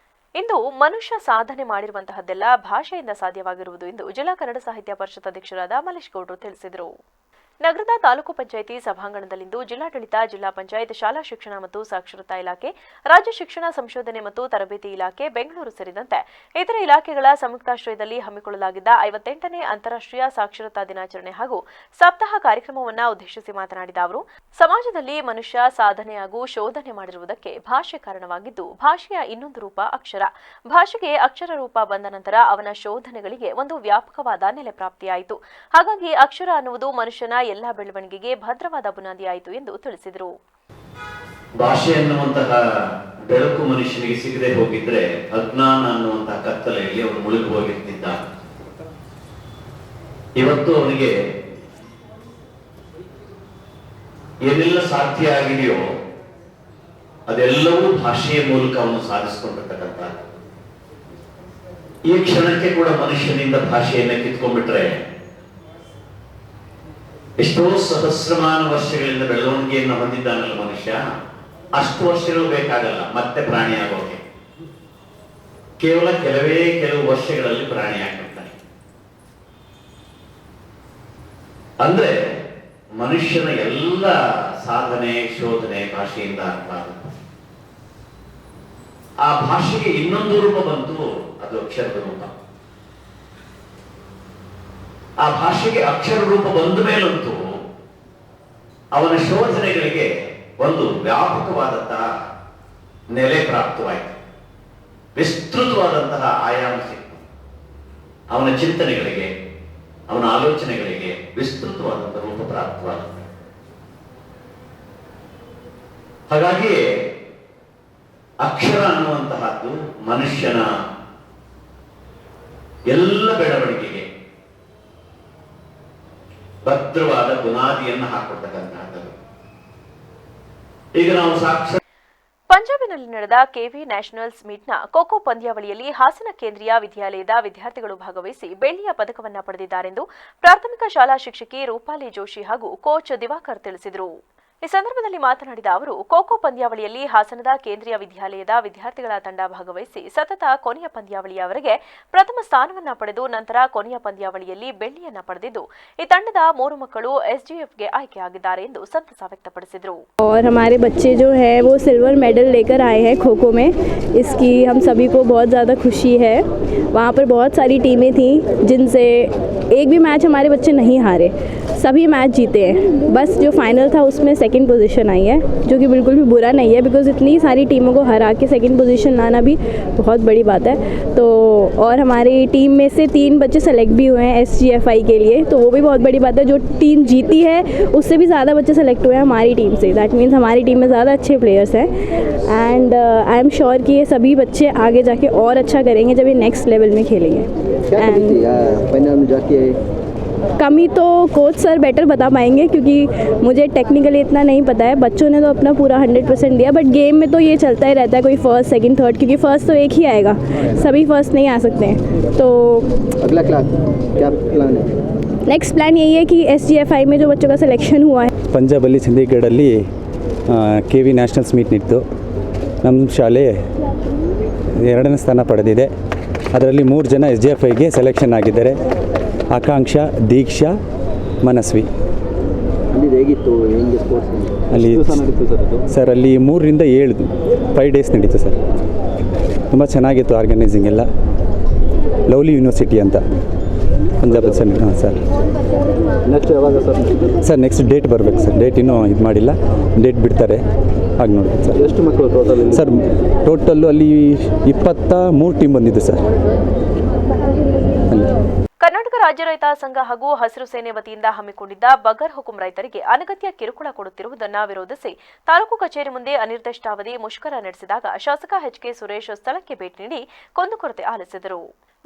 ಇಂದು ಮನುಷ್ಯ ಸಾಧನೆ ಮಾಡಿರುವಂತಹದ್ದೆಲ್ಲ ಭಾಷೆಯಿಂದ ಸಾಧ್ಯವಾಗಿರುವುದು ಎಂದು ಜಿಲ್ಲಾ ಕನ್ನಡ ಸಾಹಿತ್ಯ ಪರಿಷತ್ ಅಧ್ಯಕ್ಷರಾದ ಮಲೇಶ್ ಗೌಡ್ರು ತಿಳಿಸಿದರು. ನಗರದ ತಾಲೂಕು ಪಂಚಾಯಿತಿ ಸಭಾಂಗಣದಲ್ಲಿಂದು ಜಿಲ್ಲಾಡಳಿತ, ಜಿಲ್ಲಾ ಪಂಚಾಯತ್, ಶಾಲಾ ಶಿಕ್ಷಣ ಮತ್ತು ಸಾಕ್ಷರತಾ ಇಲಾಖೆ, ರಾಜ್ಯ ಶಿಕ್ಷಣ ಸಂಶೋಧನೆ ಮತ್ತು ತರಬೇತಿ ಇಲಾಖೆ, ಬೆಂಗಳೂರು ಸೇರಿದಂತೆ ಇತರ ಇಲಾಖೆಗಳ ಸಂಯುಕ್ತಾಶ್ರಯದಲ್ಲಿ ಹಮ್ಮಿಕೊಳ್ಳಲಾಗಿದ್ದ 58ನೇ ಅಂತಾರಾಷ್ಟ್ರೀಯ ಸಾಕ್ಷರತಾ ದಿನಾಚರಣೆ ಹಾಗೂ ಸಪ್ತಾಹ ಕಾರ್ಯಕ್ರಮವನ್ನು ಉದ್ದೇಶಿಸಿ ಮಾತನಾಡಿದ ಅವರು, ಸಮಾಜದಲ್ಲಿ ಮನುಷ್ಯ ಸಾಧನೆ ಹಾಗೂ ಶೋಧನೆ ಮಾಡಿರುವುದಕ್ಕೆ ಭಾಷೆ ಕಾರಣವಾಗಿದ್ದು, ಭಾಷೆಯ ಇನ್ನೊಂದು ರೂಪ ಅಕ್ಷರ. ಭಾಷೆಗೆ ಅಕ್ಷರ ರೂಪ ಬಂದ ನಂತರ ಅವನ ಶೋಧನೆಗಳಿಗೆ ಒಂದು ವ್ಯಾಪಕವಾದ ನೆಲೆ ಪ್ರಾಪ್ತಿಯಾಯಿತು. ಹಾಗಾಗಿ ಅಕ್ಷರ ಅನ್ನುವುದು ಮನುಷ್ಯನ ಎಲ್ಲ ಬೆಳವಣಿಗೆಗೆ ಭದ್ರವಾದ ಬುನಾದಿಯಾಯಿತು ಎಂದು ತಿಳಿಸಿದರು. ಭಾಷೆ ಅನ್ನುವಂತಹ ಬೆಳಕು ಮನುಷ್ಯನಿಗೆ ಸಿಗದೆ ಹೋಗಿದ್ರೆ ಅಜ್ಞಾನ ಅನ್ನುವಂತಹ ಕತ್ತಲೆಯಲ್ಲಿ ಅವನು ಮುಳುಗಿ ಹೋಗಿರ್ತಿದ್ದ. ಇವತ್ತು ಅವನಿಗೆ ಏನೆಲ್ಲ ಸಾಧ್ಯ ಆಗಿದೆಯೋ ಅದೆಲ್ಲವೂ ಭಾಷೆಯ ಮೂಲಕ ಅವನು ಸಾಧಿಸಿಕೊಂಡಿರ್ತಕ್ಕಂಥ. ಈ ಕ್ಷಣಕ್ಕೆ ಕೂಡ ಮನುಷ್ಯನಿಂದ ಭಾಷೆಯನ್ನ ಕಿತ್ಕೊಂಡ್ಬಿಟ್ರೆ ಎಷ್ಟೋ ಸಹಸ್ರಮಾನ ವರ್ಷಗಳಿಂದ ಬೆಳವಣಿಗೆಯನ್ನು ಹೊಂದಿದ್ದಾನಲ್ಲ ಮನುಷ್ಯ, ಅಷ್ಟು ವರ್ಷಗಳು ಬೇಕಾಗಲ್ಲ ಮತ್ತೆ ಪ್ರಾಣಿ ಆಗೋಕೆ. ಕೇವಲ ಕೆಲವು ವರ್ಷಗಳಲ್ಲಿ ಪ್ರಾಣಿ ಆಗ್ಬಿಡ್ತಾನೆ. ಅಂದ್ರೆ ಮನುಷ್ಯನ ಎಲ್ಲ ಸಾಧನೆ ಶೋಧನೆ ಭಾಷೆಯಿಂದ ಆಗ್ಬಾರ್ದು. ಆ ಭಾಷೆಗೆ ಇನ್ನೊಂದು ರೂಪ ಬಂತು, ಅದು ಅಕ್ಷರದ ರೂಪ. ಆ ಭಾಷೆಗೆ ಅಕ್ಷರ ರೂಪ ಬಂದ ಮೇಲಂತೂ ಅವನ ಶೋಧನೆಗಳಿಗೆ ಒಂದು ವ್ಯಾಪಕವಾದಂತಹ ನೆಲೆ ಪ್ರಾಪ್ತವಾಯಿತು, ವಿಸ್ತೃತವಾದಂತಹ ಆಯಾಮ ಸಿಕ್ತು. ಅವನ ಚಿಂತನೆಗಳಿಗೆ, ಅವನ ಆಲೋಚನೆಗಳಿಗೆ ವಿಸ್ತೃತವಾದಂತಹ ರೂಪ ಪ್ರಾಪ್ತವಾಗುತ್ತೆ. ಹಾಗಾಗಿ ಅಕ್ಷರ ಅನ್ನುವಂತಹದ್ದು ಮನುಷ್ಯನ ಎಲ್ಲ ಬೆಳವಣಿಗೆಗೆ ಭದ್ರವಾದ ಬುನಾದಿಯನ್ನು ಹಾಕೊಡ್ತಕ್ಕಂತಹದ್ದು. ಈಗ ನಾವು ಸಾಕ್ಷರ ಪಂಜಾಬಿನಲ್ಲಿ ನಡೆದ ಕೆವಿ ನ್ಯಾಷನಲ್ಸ್ ಮೀಟ್ನ ಖೋಖೋ ಪಂದ್ಯಾವಳಿಯಲ್ಲಿ ಹಾಸನ ಕೇಂದ್ರೀಯ ವಿದ್ಯಾಲಯದ ವಿದ್ಯಾರ್ಥಿಗಳು ಭಾಗವಹಿಸಿ ಬೆಳ್ಳಿಯ ಪದಕವನ್ನು ಪಡೆದಿದ್ದಾರೆಂದು ಪ್ರಾಥಮಿಕ ಶಾಲಾ ಶಿಕ್ಷಕಿ ರೂಪಾಲಿ ಜೋಶಿ ಹಾಗೂ ಕೋಚ್ ದಿವಾಕರ್ ತಿಳಿಸಿದರು. ಈ ಸಂದರ್ಭದಲ್ಲಿ ಮಾತನಾಡಿದ ಅವರು, ಖೋಖೋ ಪಂದ್ಯಾವಳಿಯಲ್ಲಿ ಹಾಸನದ ಕೇಂದ್ರೀಯ ವಿದ್ಯಾಲಯದ ವಿದ್ಯಾರ್ಥಿಗಳ ತಂಡ ಭಾಗವಹಿಸಿ ಸತತ ಕೊನೆಯ ಪಂದ್ಯಾವಳಿಯವರೆಗೆ ಪ್ರಥಮ ಸ್ಥಾನವನ್ನ ಪಡೆದು ನಂತರ ಕೊನೆಯ ಪಂದ್ಯಾವಳಿಯಲ್ಲಿ ಬೆಳ್ಳಿಯನ್ನ ಪಡೆದಿದ್ದು ಈ ತಂಡದ 3 ಮಕ್ಕಳು ಎಸ್ಜಿಎಫ್ಗೆ ಆಯ್ಕೆಯಾಗಿದ್ದಾರೆ ಎಂದು ಸಂತಸ ವ್ಯಕ್ತಪಡಿಸಿದರು. और हमारे बच्चे जो है वो सिल्वर मेडल लेकर आए हैं खो खो में, इसकी हम सभी को बहुत ज़्यादा खुशी है. वहाँ पर बहुत सारी टीमें थी जिनसे एक भी मैच हमारे बच्चे नहीं हारे, सभी मैच जीते हैं. बस जो फाइनल था उसमें सेकंड पोजीशन आई है, जो कि बिल्कुल भी बुरा नहीं है, बिकॉज इतनी सारी टीमों को हरा के सेकंड पोजीशन लाना भी बहुत बड़ी बात है. तो और हमारी टीम में से 3 बच्चे सेलेक्ट भी हुए हैं SGFI के लिए, तो वो भी बहुत बड़ी बात है. जो टीम जीती है उससे भी ज़्यादा बच्चे सेलेक्ट हुए हैं हमारी टीम से. दैट मीन्स हमारी टीम में ज़्यादा अच्छे प्लेयर्स हैं एंड आई एम श्योर कि ये सभी बच्चे आगे जाके और अच्छा करेंगे जब ये नेक्स्ट लेवल में खेलेंगे. कमी तो कोच सर बेटर बता पाएंगे क्योंकि मुझे टेक्निकली इतना नहीं पता है. बच्चों ने तो अपना पूरा 100% दिया, बट गेम में तो ये चलता ही रहता है, कोई फर्स्ट सेकंड थर्ड, क्योंकि फर्स्ट तो एक ही आएगा, सभी फर्स्ट नहीं आ सकते हैं. तो अगला क्लास क्या प्लान है? नेक्स्ट प्लान यही है कि SGFI में जो बच्चों का सिलेक्शन हुआ है. ಪಂಜಾಬಲ್ಲಿ ಚಂಡೀಗಢಲ್ಲಿ KV ನ್ಯಾಷನಲ್ಸ್ ಮೀಟ್ ನಿಂತು ನಮ್ಮ ಶಾಲೆ 2ನೇ ಸ್ಥಾನ ಪಡೆದಿದೆ. ಅದರಲ್ಲಿ 3 ಜನ SGFIಗೆ ಸೆಲೆಕ್ಷನ್ ಆಗಿದ್ದಾರೆ, ಆಕಾಂಕ್ಷ, ದೀಕ್ಷಾ, ಮನಸ್ವಿ. ಅಲ್ಲಿ ಹೇಗಿತ್ತು, ಹೆಂಗೆ ಸ್ಪೋರ್ಟ್ಸ್ ಅಲ್ಲಿ ಸರ್ ಅಲ್ಲಿ 3 ರಿಂದ 7 5 ಡೇಸ್ ನಡೀತು ಸರ್. ತುಂಬ ಚೆನ್ನಾಗಿತ್ತು ಆರ್ಗನೈಸಿಂಗ್ ಎಲ್ಲ. ಲವ್ಲಿ ಯೂನಿವರ್ಸಿಟಿ ಅಂತ ಪಂಜಾಬ್ ಸರ್. ಹಾಂ ಸರ್. ನೆಕ್ಸ್ಟ್ ಯಾವಾಗ ಸರ್ ನೆಕ್ಸ್ಟ್ ಡೇಟ್ ಬರಬೇಕು ಸರ್. ಡೇಟ್ ಇನ್ನೂ ಇದು ಮಾಡಿಲ್ಲ, ಡೇಟ್ ಬಿಡ್ತಾರೆ, ಹಾಗೆ ನೋಡ್ಬೇಕು ಸರ್. ಎಷ್ಟು ಮಕ್ಕಳು ಟೋಟಲ್ ಸರ್? ಟೋಟಲ್ಲು ಅಲ್ಲಿ 23 ಟೀಮ್ ಬಂದಿದ್ದು ಸರ್. ಕರ್ನಾಟಕ ರಾಜ್ಯ ರೈತ ಸಂಘ ಹಾಗೂ ಹಸಿರು ಸೇನೆ ವತಿಯಿಂದ ಹಮ್ಮಿಕೊಂಡಿದ್ದ ಬಗರ್ ಹುಕುಂ ರೈತರಿಗೆ ಅನಗತ್ಯ ಕಿರುಕುಳ ಕೊಡುತ್ತಿರುವುದನ್ನು ವಿರೋಧಿಸಿ ತಾಲೂಕು ಕಚೇರಿ ಮುಂದೆ ಅನಿರ್ದಿಷ್ಟಾವಧಿ ಮುಷ್ಕರ ನಡೆಸಿದಾಗ ಶಾಸಕ HK ಸುರೇಶ್ ಸ್ಥಳಕ್ಕೆ ಭೇಟಿ ನೀಡಿ ಕುಂದುಕೊರತೆ ಆಲಿಸಿದರು.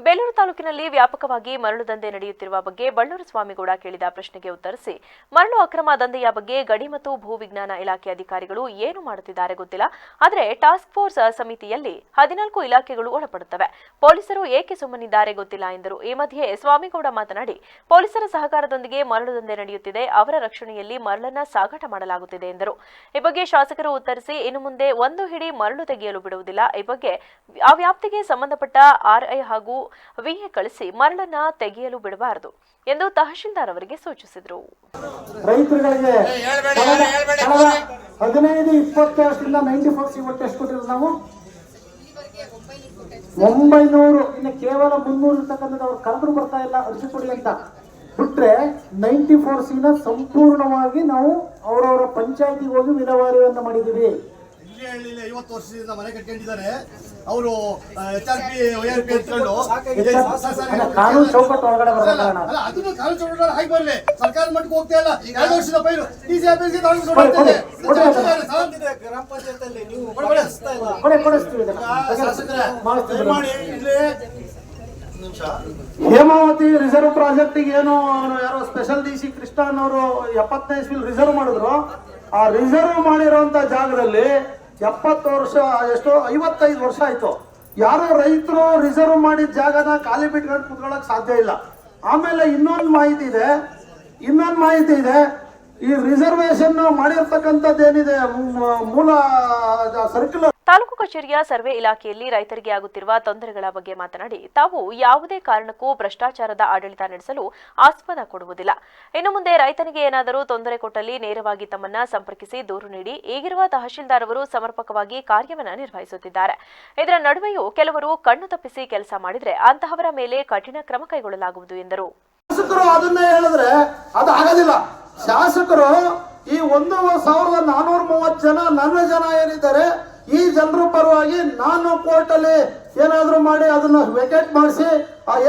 ಬೇಲೂರು ತಾಲೂಕಿನಲ್ಲಿ ವ್ಯಾಪಕವಾಗಿ ಮರಳು ದಂಧೆ ನಡೆಯುತ್ತಿರುವ ಬಗ್ಗೆ ಬಳ್ಳೂರು ಸ್ವಾಮಿಗೌಡ ಕೇಳಿದ ಪ್ರಶ್ನೆಗೆ ಉತ್ತರಿಸಿ, ಮರಳು ಅಕ್ರಮ ದಂಧೆಯ ಬಗ್ಗೆ ಗಡಿ ಮತ್ತು ಭೂ ವಿಜ್ಞಾನ ಇಲಾಖೆ ಅಧಿಕಾರಿಗಳು ಏನು ಮಾಡುತ್ತಿದ್ದಾರೆ ಗೊತ್ತಿಲ್ಲ, ಆದರೆ ಟಾಸ್ಕ್ ಫೋರ್ಸ್ ಸಮಿತಿಯಲ್ಲಿ 14 ಇಲಾಖೆಗಳು ಒಳಪಡುತ್ತವೆ, ಪೊಲೀಸರು ಏಕೆ ಸುಮ್ಮನಿದ್ದಾರೆ ಗೊತ್ತಿಲ್ಲ ಎಂದರು. ಈ ಮಧ್ಯೆ ಸ್ವಾಮಿಗೌಡ ಮಾತನಾಡಿ, ಪೊಲೀಸರ ಸಹಕಾರದೊಂದಿಗೆ ಮರಳು ದಂಧೆ ನಡೆಯುತ್ತಿದೆ, ಅವರ ರಕ್ಷಣೆಯಲ್ಲಿ ಮರಳನ್ನ ಸಾಗಾಟ ಮಾಡಲಾಗುತ್ತಿದೆ ಎಂದರು. ಈ ಬಗ್ಗೆ ಶಾಸಕರು ಉತ್ತರಿಸಿ, ಇನ್ನು ಮುಂದೆ ಒಂದು ಹಿಡಿ ಮರಳು ತೆಗೆಯಲು ಬಿಡುವುದಿಲ್ಲ, ಈ ಬಗ್ಗೆ ಆ ವ್ಯಾಪ್ತಿಗೆ ಸಂಬಂಧಪಟ್ಟ RI ಹಾಗೂ VA ಕಳಿಸಿ ಮರಳನ್ನ ತೆಗೆಯಲು ಬಿಡಬಾರದು ಎಂದು ತಹಶೀಲ್ದಾರ್ ಅವರಿಗೆ ಸೂಚಿಸಿದರು. ರೈತರಿಗೆ 15-20 ವರ್ಷದಿಂದ 94C ಒಟ್ಟು ಎಷ್ಟು ಕೊಟ್ಟಿರೋದು ನಾವು 900. ಇನ್ನು ಕೇವಲ 300 ಇರ್ತಕ್ಕಂಥದ್ದು ಅವ್ರು ಕರೆದ್ರು ಬರ್ತಾ ಇಲ್ಲ ಅರ್ಜಿ ಕೊಡಿ ಅಂತ ಬಿಟ್ರೆ 94C ಸಂಪೂರ್ಣವಾಗಿ ನಾವು ಅವರವರ ಪಂಚಾಯತಿಗೆ ಹೋಗಿ ವಿಲೇವಾರಿಯನ್ನು ಮಾಡಿದ್ದೀವಿ. 50 ವರ್ಷದಿಂದ ಮನೆ ಕಟ್ಕೊಂಡಿದ್ದಾರೆ ಅವರು HRP ORP ಎತ್ಕೊಂಡು ಕಾನೂನು ಚೌಕಟ್ಟು ಒಳಗಡೆ ಬರಲ್ಲ. ಅದನ್ನು ಕಾನೂನು ಚೌಕಟ್ಟು ಹಾಕಿ ಬರಲಿ. ಸರ್ಕಾರ ಮಟ್ಟಕ್ಕೆ ಹೋಗ್ತಾ ಇಲ್ಲ. 2 ವರ್ಷದ ಪೈರು DC ಆಫೀಸ್ಗೆ ಗ್ರಾಮ ಪಂಚಾಯತ್ ನೀವು ಹೇಮಾವತಿ ರಿಸರ್ವ್ ಪ್ರಾಜೆಕ್ಟಿಗೆ ಏನು ಯಾರೋ ಸ್ಪೆಷಲ್ DC ಕೃಷ್ಣ ಅವರು 75 ರಿಸರ್ವ್ ಮಾಡಿದ್ರು. ಆ ರಿಸರ್ವ್ ಮಾಡಿರೋಂಥ ಜಾಗದಲ್ಲಿ 70 ವರ್ಷ, ಎಷ್ಟೋ 55 ವರ್ಷ ಆಯಿತು. ಯಾರೋ ರೈತರು ರಿಸರ್ವ್ ಮಾಡಿದ ಜಾಗನ ಖಾಲಿ ಬಿಟ್ಕೊಂಡು ಕುತ್ಕೊಳ್ಳೋಕೆ ಸಾಧ್ಯ ಇಲ್ಲ. ಆಮೇಲೆ ಇನ್ನೊಂದು ಮಾಹಿತಿ ಇದೆ, ಈ ರಿಸರ್ವೇಶನ್ ಮಾಡಿರ್ತಕ್ಕಂಥದ್ದೇನಿದೆ ಮೂಲ ಸರ್ಕ್ಯುಲರ್. ತಾಲೂಕು ಕಚೇರಿಯ ಸರ್ವೆ ಇಲಾಖೆಯಲ್ಲಿ ರೈತರಿಗೆ ಆಗುತ್ತಿರುವ ತೊಂದರೆಗಳ ಬಗ್ಗೆ ಮಾತನಾಡಿ, ತಾವು ಯಾವುದೇ ಕಾರಣಕ್ಕೂ ಭ್ರಷ್ಟಾಚಾರದ ಆಡಳಿತ ನಡೆಸಲು ಆಸ್ಪದ ಕೊಡುವುದಿಲ್ಲ. ಇನ್ನು ಮುಂದೆ ರೈತನಿಗೆ ಏನಾದರೂ ತೊಂದರೆ ಕೊಟ್ಟಲ್ಲಿ ನೇರವಾಗಿ ತಮ್ಮನ್ನ ಸಂಪರ್ಕಿಸಿ ದೂರು ನೀಡಿ. ಈಗಿರುವ ತಹಶೀಲ್ದಾರ್ ಅವರು ಸಮರ್ಪಕವಾಗಿ ಕಾರ್ಯವನ್ನು ನಿರ್ವಹಿಸುತ್ತಿದ್ದಾರೆ. ಇದರ ನಡುವೆಯೂ ಕೆಲವರು ಕಣ್ಣು ತಪ್ಪಿಸಿ ಕೆಲಸ ಮಾಡಿದರೆ ಅಂತಹವರ ಮೇಲೆ ಕಠಿಣ ಕ್ರಮ ಕೈಗೊಳ್ಳಲಾಗುವುದು ಎಂದರು. ಶಾಸಕರು ಅದನ್ನೇ ಹೇಳಿದ್ರೆ ಅದು ಆಗೋದಿಲ್ಲ. ಶಾಸಕರು ಈ 1430 ಜನ 40 ಜನ ಏನಿದ್ದಾರೆ, ಈ ಜನರ ಪರವಾಗಿ ನಾನು ಕೋರ್ಟಲ್ಲಿ ಏನಾದರೂ ಮಾಡಿ ಅದನ್ನು ವೆಕೇಟ್ ಮಾಡಿಸಿ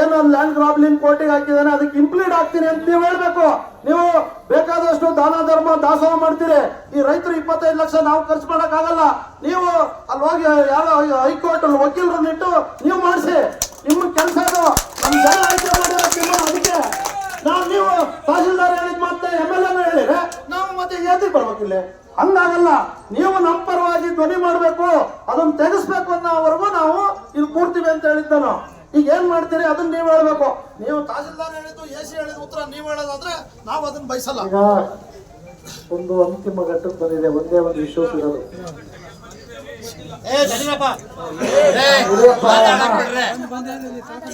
ಏನೋ ಲ್ಯಾಂಡ್ ಗ್ರಾಬ್ಲಿಂಗ್ ಕೋರ್ಟಿಗೆ ಹಾಕಿದ್ದಾನೆ ಅದಕ್ಕೆ ಇಂಪ್ಲೀಡ್ ಆಗ್ತೀನಿ ಅಂತ ನೀವು ಹೇಳಬೇಕು. ನೀವು ಬೇಕಾದಷ್ಟು ದಾನ ಧರ್ಮ ದಾಸೋಹ ಮಾಡ್ತೀರಿ. ಈ ರೈತರು 25 ಲಕ್ಷ ನಾವು ಖರ್ಚು ಮಾಡೋಕ್ಕಾಗಲ್ಲ. ನೀವು ಅಲ್ಲಿ ಹೋಗಿ ಯಾರೋ ಹೈಕೋರ್ಟ್ ವಕೀಲರನ್ನಿಟ್ಟು ನೀವು ಮಾಡಿಸಿ. ನಿಮ್ಮ ಕೆಲಸ ಅದು. ನಮ್ಮ ಜನ ಆಯ್ಕೆ ಮಾಡಿರೋ ಅದಕ್ಕೆ ನೀವು ತಹಶೀಲ್ದಾರ್ ಹೇಳಿದ ಮತ್ತೆ MLA ಹೇಳಿದ್ರೆ ನಾವು ಮತ್ತೆ ಎದಕ್ಕೆ ಬರ್ಬೇಕಿಲ್ಲ? ಹಂಗಾಗಲ್ಲ. ನೀವು ನಮ್ಮ ಪರವಾಗಿ ಧ್ವನಿ ಮಾಡಬೇಕು, ಅದನ್ನ ತೆಗೆಸ್ಬೇಕು ಅನ್ನೋವರೆಗೂ ನಾವು ಇಲ್ಲಿ ಕೂರ್ತೀವಿ ಅಂತ ಹೇಳಿದ್ದಾನು. ಈಗ ಏನ್ ಮಾಡ್ತೀರಿ ಅದನ್ನ ನೀವು ಹೇಳ್ಬೇಕು. ನೀವು ತಹಶೀಲ್ದಾರ್ ಹೇಳಿದ್ದು AC ಹೇಳಿದ ಉತ್ತರ ನೀವು ಹೇಳೋದಾದ್ರೆ ನಾವು ಅದನ್ನ ಬಯಸಲ್ಲ. ಈಗ ಒಂದು ಅಂತಿಮ ಘಟ್ಟಕ್ಕೆ ಬಂದಿದೆ. ಒಂದೇ ಒಂದು ಇಶ್ಯೂಸ್ ಇರೋದು,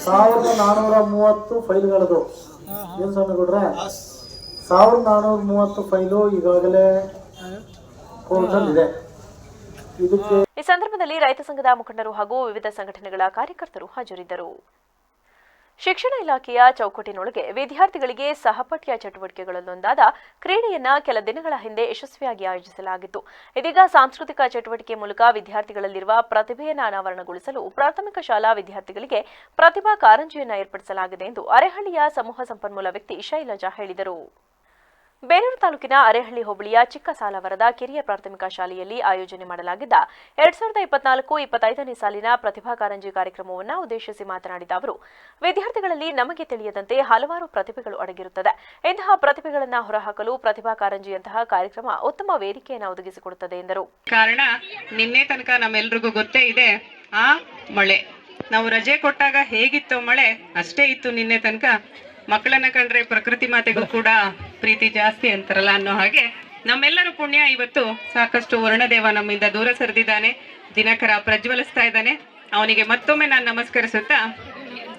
1430 ಫೈಲ್ಗಳದು. ಏನ್ ಸ್ವಾಮಿಗೌಡ್ರೆ, 1430 ಫೈಲು ಈಗಾಗಲೇ ಕೋರ್ಟಲ್ಲಿ ಇದೆ. ಈ ಸಂದರ್ಭದಲ್ಲಿ ರೈತ ಸಂಘದ ಮುಖಂಡರು ಹಾಗೂ ವಿವಿಧ ಸಂಘಟನೆಗಳ ಕಾರ್ಯಕರ್ತರು ಹಾಜರಿದ್ದರು. ಶಿಕ್ಷಣ ಇಲಾಖೆಯ ಚೌಕಟ್ಟಿನೊಳಗೆ ವಿದ್ಯಾರ್ಥಿಗಳಿಗೆ ಸಹಪಠ್ಯ ಚಟುವಟಿಕೆಗಳಲ್ಲೊಂದಾದ ಕ್ರೀಡೆಯನ್ನ ಕೆಲ ದಿನಗಳ ಹಿಂದೆ ಯಶಸ್ವಿಯಾಗಿ ಆಯೋಜಿಸಲಾಗಿತ್ತು. ಇದೀಗ ಸಾಂಸ್ಕೃತಿಕ ಚಟುವಟಿಕೆ ಮೂಲಕ ವಿದ್ಯಾರ್ಥಿಗಳಲ್ಲಿರುವ ಪ್ರತಿಭೆಯನ್ನು ಅನಾವರಣಗೊಳಿಸಲು ಪ್ರಾಥಮಿಕ ಶಾಲಾ ವಿದ್ಯಾರ್ಥಿಗಳಿಗೆ ಪ್ರತಿಭಾ ಕಾರಂಜಿಯನ್ನು ಏರ್ಪಡಿಸಲಾಗಿದೆ ಎಂದು ಅರೇಹಳ್ಳಿಯ ಸಮೂಹ ಸಂಪನ್ಮೂಲ ವ್ಯಕ್ತಿ ಶೈಲಜಾ ಹೇಳಿದರು. ಬೇಲೂರು ತಾಲೂಕಿನ ಅರೇಹಳ್ಳಿ ಹೋಬಳಿಯ ಚಿಕ್ಕ ಸಾಲವರದ ಕಿರಿಯ ಪ್ರಾಥಮಿಕ ಶಾಲೆಯಲ್ಲಿ ಆಯೋಜನೆ ಮಾಡಲಾಗಿದ್ದ 2024-25ನೇ ಸಾಲಿನ ಪ್ರತಿಭಾ ಕಾರಂಜಿ ಕಾರ್ಯಕ್ರಮವನ್ನು ಉದ್ದೇಶಿಸಿ ಮಾತನಾಡಿದ ಅವರು, ವಿದ್ಯಾರ್ಥಿಗಳಲ್ಲಿ ನಮಗೆ ತಿಳಿಯದಂತೆ ಹಲವಾರು ಪ್ರತಿಭೆಗಳು ಅಡಗಿರುತ್ತದೆ. ಇಂತಹ ಪ್ರತಿಭೆಗಳನ್ನು ಹೊರಹಾಕಲು ಪ್ರತಿಭಾ ಕಾರಂಜಿಯಂತಹ ಕಾರ್ಯಕ್ರಮ ಉತ್ತಮ ವೇದಿಕೆಯನ್ನು ಒದಗಿಸಿಕೊಡುತ್ತದೆ ಎಂದರು. ಕಾರಣ ನಿನ್ನೆ ತನಕ ನಮ್ಮೆಲ್ರಿಗೂ ಗೊತ್ತೇ ಇದೆ, ಆ ಮಳೆ ನಾವು ರಜೆ ಕೊಟ್ಟಾಗ ಹೇಗಿತ್ತು ಮಳೆ ಅಷ್ಟೇ ಇತ್ತು ನಿನ್ನೆ ತನಕ. ಮಕ್ಕಳನ್ನ ಕಂಡ್ರೆ ಪ್ರಕೃತಿ ಮಾತೆಗೂ ಕೂಡ ಪ್ರೀತಿ ಜಾಸ್ತಿ ಅಂತಾರಲ್ಲ ಅನ್ನೋ ಹಾಗೆ ನಮ್ಮೆಲ್ಲರೂ ಪುಣ್ಯ ಇವತ್ತು ಸಾಕಷ್ಟು ವರ್ಣದೇವ ನಮ್ಮಿಂದ ದೂರ ಸರಿದಿದ್ದಾನೆ. ದಿನಕರ ಪ್ರಜ್ವಲಿಸ್ತಾ ಇದ್ದಾನೆ. ಅವನಿಗೆ ಮತ್ತೊಮ್ಮೆ ನಾನು ನಮಸ್ಕರಿಸುತ್ತಾ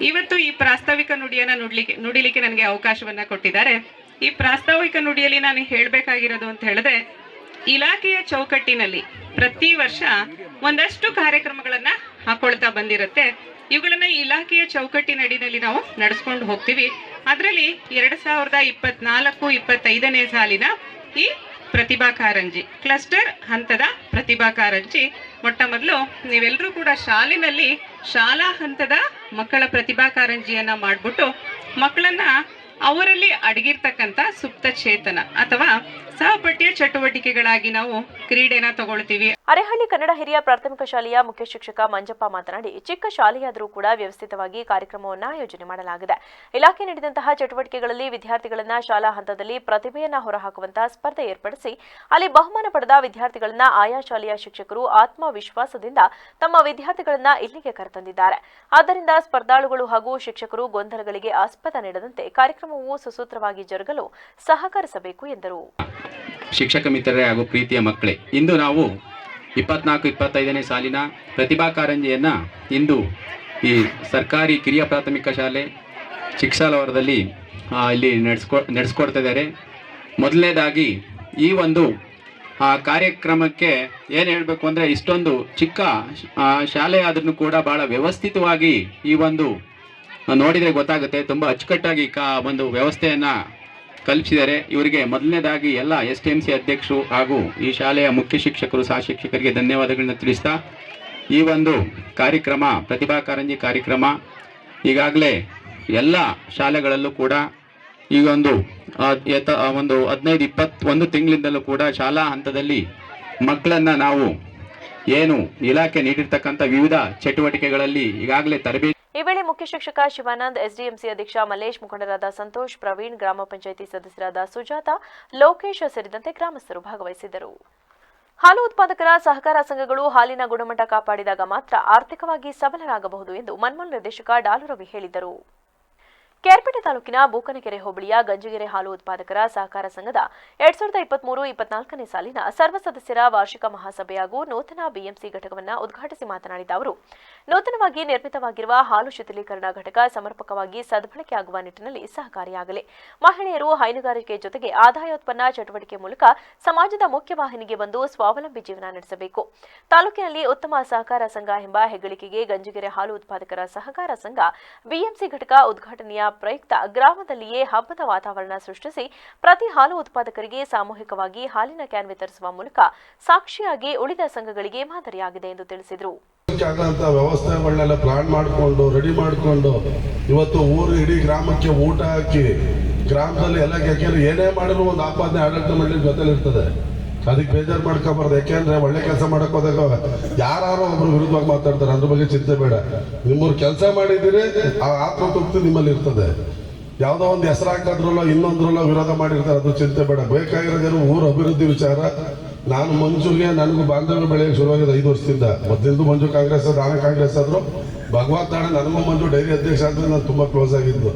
ಇವತ್ತು ಈ ಪ್ರಾಸ್ತಾವಿಕ ನುಡಿಯನ್ನ ನುಡಿಲಿಕ್ಕೆ ನನಗೆ ಅವಕಾಶವನ್ನ ಕೊಟ್ಟಿದ್ದಾರೆ. ಈ ಪ್ರಾಸ್ತಾವಿಕ ನುಡಿಯಲ್ಲಿ ನಾನು ಹೇಳಬೇಕಾಗಿರೋದು ಅಂತ ಹೇಳಿದ್ರೆ, ಇಲಾಖೆಯ ಚೌಕಟ್ಟಿನಲ್ಲಿ ಪ್ರತಿ ವರ್ಷ ಒಂದಷ್ಟು ಕಾರ್ಯಕ್ರಮಗಳನ್ನ ಹಾಕೊಳ್ತಾ ಬಂದಿರುತ್ತೆ. ಇವುಗಳನ್ನ ಇಲಾಖೆಯ ಚೌಕಟ್ಟಿನಡಿನಲ್ಲಿ ನಾವು ನಡೆಸ್ಕೊಂಡು ಹೋಗ್ತೀವಿ. ಅದರಲ್ಲಿ 2024-25ನೇ ಸಾಲಿನ ಈ ಪ್ರತಿಭಾ ಕಾರಂಜಿ ಕ್ಲಸ್ಟರ್ ಹಂತದ ಪ್ರತಿಭಾ ಕಾರಂಜಿ ಮೊಟ್ಟ ಮೊದಲು ನೀವೆಲ್ಲರೂ ಕೂಡ ಶಾಲೆಯಲ್ಲಿ ಶಾಲಾ ಹಂತದ ಮಕ್ಕಳ ಪ್ರತಿಭಾ ಕಾರಂಜಿಯನ್ನ ಮಾಡಿಬಿಟ್ಟು ಮಕ್ಕಳನ್ನ ಅವರಲ್ಲಿ ಅಡಗಿರ್ತಕ್ಕಂಥ ಸುಪ್ತ ಚೇತನ ಅಥವಾ ಸಹಪಠ್ಯ ಚಟುವಟಿಕೆಗಳಾಗಿ ನಾವು ಕ್ರೀಡೆನ ತಗೊಳ್ತೀವಿ. ಅರೇಹಳ್ಳಿ ಕನ್ನಡ ಹಿರಿಯ ಪ್ರಾಥಮಿಕ ಶಾಲೆಯ ಮುಖ್ಯ ಶಿಕ್ಷಕ ಮಂಜಪ್ಪ ಮಾತನಾಡಿ, ಚಿಕ್ಕ ಶಾಲೆಯಾದರೂ ಕೂಡ ವ್ಯವಸ್ಥಿತವಾಗಿ ಕಾರ್ಯಕ್ರಮವನ್ನು ಆಯೋಜನೆ ಮಾಡಲಾಗಿದೆ. ಇಲಾಖೆ ನೀಡಿದಂತಹ ಚಟುವಟಿಕೆಗಳಲ್ಲಿ ವಿದ್ಯಾರ್ಥಿಗಳನ್ನ ಶಾಲಾ ಹಂತದಲ್ಲಿ ಪ್ರತಿಭೆಯನ್ನ ಹೊರಹಾಕುವಂತಹ ಸ್ಪರ್ಧೆ ಏರ್ಪಡಿಸಿ ಅಲ್ಲಿ ಬಹುಮಾನ ಪಡೆದ ವಿದ್ಯಾರ್ಥಿಗಳನ್ನ ಆಯಾ ಶಾಲೆಯ ಶಿಕ್ಷಕರು ಆತ್ಮವಿಶ್ವಾಸದಿಂದ ತಮ್ಮ ವಿದ್ಯಾರ್ಥಿಗಳನ್ನ ಇಲ್ಲಿಗೆ ಕರೆತಂದಿದ್ದಾರೆ. ಆದ್ದರಿಂದ ಸ್ಪರ್ಧಾಳುಗಳು ಹಾಗೂ ಶಿಕ್ಷಕರು ಗೊಂದಲಗಳಿಗೆ ಆಸ್ಪದ ನೀಡದಂತೆ ಕಾರ್ಯಕ್ರಮವು ಸುಸೂತ್ರವಾಗಿ ಜರುಗಲು ಸಹಕರಿಸಬೇಕು ಎಂದರು. ಶಿಕ್ಷಕ ಮಿತ್ರರೇ ಹಾಗೂ ಪ್ರೀತಿಯ ಮಕ್ಕಳೇ, ಇಂದು ನಾವು 24-25ನೇ ಸಾಲಿನ ಪ್ರತಿಭಾ ಕಾರಂಜಿಯನ್ನು ಇಂದು ಈ ಸರ್ಕಾರಿ ಕಿರಿಯ ಪ್ರಾಥಮಿಕ ಶಾಲೆ ಚಿಕ್ಕಸಾಲವರದಲ್ಲಿ ಇಲ್ಲಿ ನಡೆಸ್ಕೊಡ್ತಾ ಇದ್ದಾರೆ. ಮೊದಲನೇದಾಗಿ ಈ ಒಂದು ಕಾರ್ಯಕ್ರಮಕ್ಕೆ ಏನು ಹೇಳಬೇಕು ಅಂದರೆ, ಇಷ್ಟೊಂದು ಚಿಕ್ಕ ಶಾಲೆ ಆದ್ರೂ ಕೂಡ ಭಾಳ ವ್ಯವಸ್ಥಿತವಾಗಿ ಈ ಒಂದು ನೋಡಿದರೆ ಗೊತ್ತಾಗುತ್ತೆ, ತುಂಬ ಅಚ್ಚುಕಟ್ಟಾಗಿ ಒಂದು ವ್ಯವಸ್ಥೆಯನ್ನು ಕಲ್ಪಿಸಿದ್ದಾರೆ. ಇವರಿಗೆ ಮೊದಲನೇದಾಗಿ ಎಲ್ಲ STMC ಅಧ್ಯಕ್ಷರು ಹಾಗೂ ಈ ಶಾಲೆಯ ಮುಖ್ಯ ಶಿಕ್ಷಕರು ಸಹ ಶಿಕ್ಷಕರಿಗೆ ಧನ್ಯವಾದಗಳನ್ನ ತಿಳಿಸ್ತಾ, ಈ ಒಂದು ಕಾರ್ಯಕ್ರಮ ಪ್ರತಿಭಾ ಕಾರಂಜಿ ಕಾರ್ಯಕ್ರಮ ಈಗಾಗಲೇ ಎಲ್ಲ ಶಾಲೆಗಳಲ್ಲೂ ಕೂಡ ಈಗ ಒಂದು 15-21 ತಿಂಗಳಿಂದಲೂ ಕೂಡ ಶಾಲಾ ಹಂತದಲ್ಲಿ ಮಕ್ಕಳನ್ನು ನಾವು ಏನು ಇಲಾಖೆ ನೀಡಿರ್ತಕ್ಕಂಥ ವಿವಿಧ ಚಟುವಟಿಕೆಗಳಲ್ಲಿ ಈಗಾಗಲೇ ತರಬೇತಿ. ಈ ವೇಳೆ ಮುಖ್ಯ ಶಿಕ್ಷಕ ಶಿವಾನಂದ್, ಎಸ್ಡಿಎಂಸಿ ಅಧ್ಯಕ್ಷ ಮಲ್ಲೇಶ್, ಮುಖಂಡರಾದ ಸಂತೋಷ್, ಪ್ರವೀಣ್, ಗ್ರಾಮ ಪಂಚಾಯಿತಿ ಸದಸ್ಯರಾದ ಸುಜಾತ, ಲೋಕೇಶ್ ಸೇರಿದಂತೆ ಗ್ರಾಮಸ್ಥರು ಭಾಗವಹಿಸಿದ್ದರು. ಹಾಲು ಉತ್ಪಾದಕರ ಸಹಕಾರ ಸಂಘಗಳು ಹಾಲಿನ ಗುಣಮಟ್ಟ ಕಾಪಾಡಿದಾಗ ಮಾತ್ರ ಆರ್ಥಿಕವಾಗಿ ಸಬಲರಾಗಬಹುದು ಎಂದು ಮನ್ಮೂಲ್ ನಿರ್ದೇಶಕ ಡಾಲು ರವಿ ಹೇಳಿದರು. ಕೇರ್ಪೇಟೆ ತಾಲೂಕಿನ ಬೂಕನಕೆರೆ ಹೋಬಳಿಯ ಗಂಜಿಗೆರೆ ಹಾಲು ಉತ್ಪಾದಕರ ಸಹಕಾರ ಸಂಘದ 2023-24ನೇ ಸಾಲಿನ ಸರ್ವ ಸದಸ್ಯರ ವಾರ್ಷಿಕ ಮಹಾಸಭೆ ಹಾಗೂ ನೂತನ ಬಿಎಂಸಿ ಘಟಕವನ್ನು ಉದ್ಘಾಟಿಸಿ ಮಾತನಾಡಿದ ಅವರು, ನೂತನವಾಗಿ ನಿರ್ಮಿತವಾಗಿರುವ ಹಾಲು ಶೀತಲೀಕರಣ ಘಟಕ ಸಮರ್ಪಕವಾಗಿ ಸದ್ಬಳಕೆಯಾಗುವ ನಿಟ್ಟಿನಲ್ಲಿ ಸಹಕಾರಿಯಾಗಲಿ. ಮಹಿಳೆಯರು ಹೈನುಗಾರಿಕೆ ಜೊತೆಗೆ ಆದಾಯೋತ್ಪನ್ನ ಚಟುವಟಿಕೆ ಮೂಲಕ ಸಮಾಜದ ಮುಖ್ಯವಾಹಿನಿಗೆ ಬಂದು ಸ್ವಾವಲಂಬಿ ಜೀವನ ನಡೆಸಬೇಕು. ತಾಲೂಕಿನಲ್ಲಿ ಉತ್ತಮ ಸಹಕಾರ ಸಂಘ ಎಂಬ ಹೆಗ್ಗಳಿಕೆಗೆ ಗಂಜಿಗೆರೆ ಹಾಲು ಉತ್ಪಾದಕರ ಸಹಕಾರ ಸಂಘ ಬಿಎಂಸಿ ಘಟಕ ಉದ್ಘಾಟನೆಯ ಪ್ರಯುಕ್ತ ಗ್ರಾಮದಲ್ಲಿಯೇ ಹಬ್ಬದ ವಾತಾವರಣ ಸೃಷ್ಟಿಸಿ ಪ್ರತಿ ಹಾಲು ಉತ್ಪಾದಕರಿಗೆ ಸಾಮೂಹಿಕವಾಗಿ ಹಾಲಿನ ಕ್ಯಾನ್ ವಿತರಿಸುವ ಮೂಲಕ ಸಾಕ್ಷಿಯಾಗಿ ಉಳಿದ ಸಂಘಗಳಿಗೆ ಮಾದರಿಯಾಗಿದೆ ಎಂದು ತಿಳಿಸಿದರು. ವ್ಯವಸ್ಥೆಗಳನ್ನೆಲ್ಲ ಪ್ಲಾನ್ ಮಾಡಿಕೊಂಡು ರೆಡಿ ಮಾಡಿಕೊಂಡು ಇವತ್ತು ಇಡೀ ಗ್ರಾಮಕ್ಕೆ ಊಟ ಹಾಕಿ ಗ್ರಾಮದಲ್ಲಿ ಎಲ್ಲ ಯಾಕೆಂದ್ರೆ ಏನೇ ಮಾಡಿದ್ರು ಒಂದು ಆಪಾದನೆ ಆಡಳಿತ ಮಂಡಳಿ ಜೊತೆಲಿರ್ತದೆ. ಅದಕ್ಕೆ ಬೇಜಾರು ಮಾಡ್ಕೋಬಾರ್ದು. ಯಾಕೆಂದ್ರೆ ಒಳ್ಳೆ ಕೆಲಸ ಮಾಡಕ್ ಹೋದಾಗ ಯಾರು ಒಬ್ರು ವಿರುದ್ಧವಾಗಿ ಮಾತಾಡ್ತಾರೆ, ಅದ್ರ ಬಗ್ಗೆ ಚಿಂತೆ ಬೇಡ. ನಿಮ್ಮವ್ರು ಕೆಲಸ ಮಾಡಿದ್ದೀರಿ, ಆ ಆತ್ಮತೃಪ್ತಿ ನಿಮ್ಮಲ್ಲಿ ಇರ್ತದೆ. ಯಾವುದೋ ಒಂದು ಹೆಸರಾಕೋದ್ರಲ್ಲೋ ಇನ್ನೊಂದ್ರಲ್ಲೋ ವಿರೋಧ ಮಾಡಿರ್ತಾರೆ, ಅದು ಚಿಂತೆ ಬೇಡ. ಬೇಕಾಗಿರೋ ಜನ ಊರ ಅಭಿವೃದ್ಧಿ ವಿಚಾರ. ನಾನು ಮಂಜುಗೆ ನನಗೂ ಬಾಂಧವ್ಯ ಬೆಳೆಯಕ್ಕೆ ಶುರುವಾಗಿದೆ 5 ವರ್ಷದಿಂದ. ಮೊದಲಿಂದು ಮಂಜು ಕಾಂಗ್ರೆಸ್, ನಾನು ಕಾಂಗ್ರೆಸ್ ಆದ್ರು. ಭಗವಂತ ನನಗೂ ಮಂಜು ಡೈರಿ ಅಧ್ಯಕ್ಷ ಆದ್ರೆ ನಾನು ತುಂಬಾ ಕ್ಲೋಸ್ ಆಗಿದ್ದು.